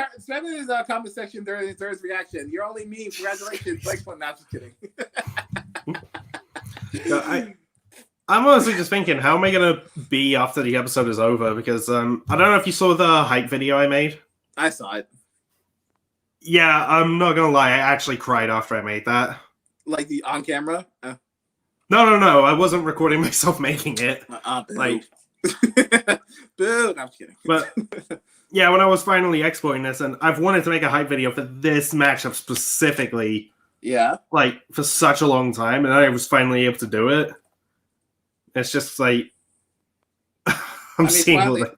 comment section during his reaction. Your only meme. Congratulations. Blake, not just kidding. I'm honestly just thinking, how am I gonna be after the episode is over? Because I don't know if you saw the hype video I made. I saw it. Yeah, I'm not gonna lie. I actually cried after I made that. Like the on camera? No. I wasn't recording myself making it. Boo. Boo. No, I'm just kidding. But yeah, when I was finally exporting this, and I've wanted to make a hype video for this matchup specifically. Yeah. Like for such a long time, and I was finally able to do it. It's just like I'm seeing all that.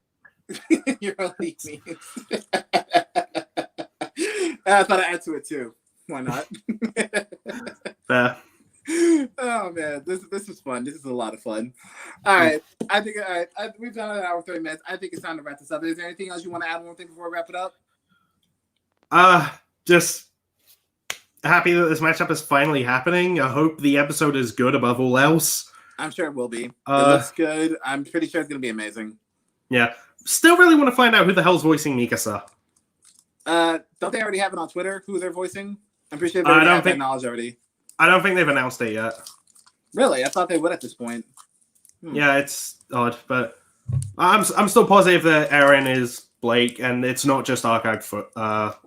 You're only memes. I thought I'd add to it too. Why not? Fair. Oh man, this is fun. This is a lot of fun. All right, I think we've done an hour 30 minutes. I think it's time to wrap this up. Is there anything else you want to add? One thing before we wrap it up? Just happy that this matchup is finally happening. I hope the episode is good above all else. I'm sure it will be. It looks good. I'm pretty sure it's going to be amazing. Yeah. Still really want to find out who the hell's voicing Mikasa. Don't they already have it on Twitter? Who they're voicing? I'm pretty sure they have that knowledge already. I don't think they've announced it yet. Really? I thought they would at this point. Yeah, it's odd, but I'm still positive that Eren is Blake, and it's not just archived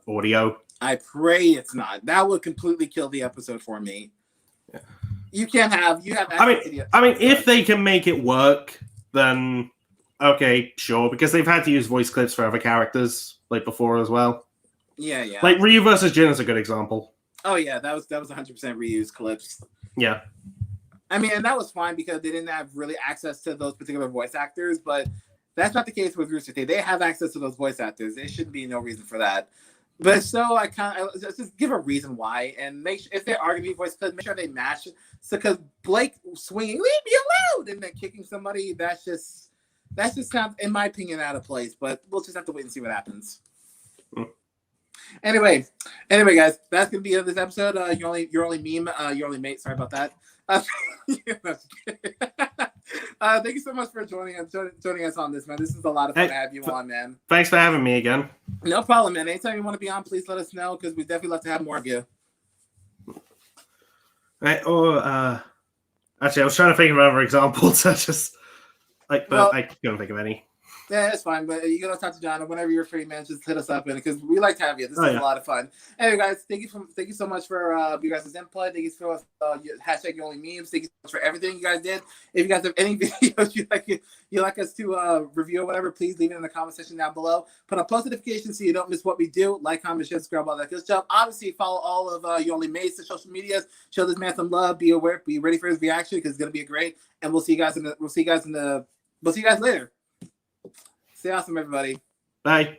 audio. I pray it's not. That would completely kill the episode for me. Yeah. You can't have I mean, if they can make it work, then okay, sure, because they've had to use voice clips for other characters like before as well. Yeah. Like Ryu versus Jin is a good example. Oh yeah, that was 100% reused clips. Yeah. I mean, and that was fine because they didn't have really access to those particular voice actors, but that's not the case with Rooster Teeth. They have access to those voice actors. There shouldn't be no reason for that. But so I just give a reason why, and make sure if they are gonna be voice clips, make sure they match. So because Blake swinging, leave me alone, and then kicking somebody, that's just sounds, in my opinion, out of place. But we'll just have to wait and see what happens. Anyway, guys, that's gonna be it of this episode. Your only meme, your only mate. Sorry about that. Thank you so much for joining us on this, man. This is a lot of fun to have you on, man. Thanks for having me again. No problem, man. Anytime you want to be on, please let us know because we definitely love to have more of you. Right. Actually, I was trying to think of other examples. I just I couldn't think of any. Yeah, it's fine. But you gotta talk to John, and whenever you're free, man, just hit us up because we like to have you. This is a lot of fun. Anyway, guys, thank you so much for you guys' input. Thank you for hashtag your only memes. Thank you so much for everything you guys did. If you guys have any videos you like us to review or whatever, please leave it in the comment section down below. Put on post notifications so you don't miss what we do. Like, comment, share, subscribe, all that good stuff. Obviously, follow all of your only mates to social medias. Show this man some love. Be aware. Be ready for his reaction because it's gonna be great. And we'll see you guys later. Stay awesome, everybody. Bye.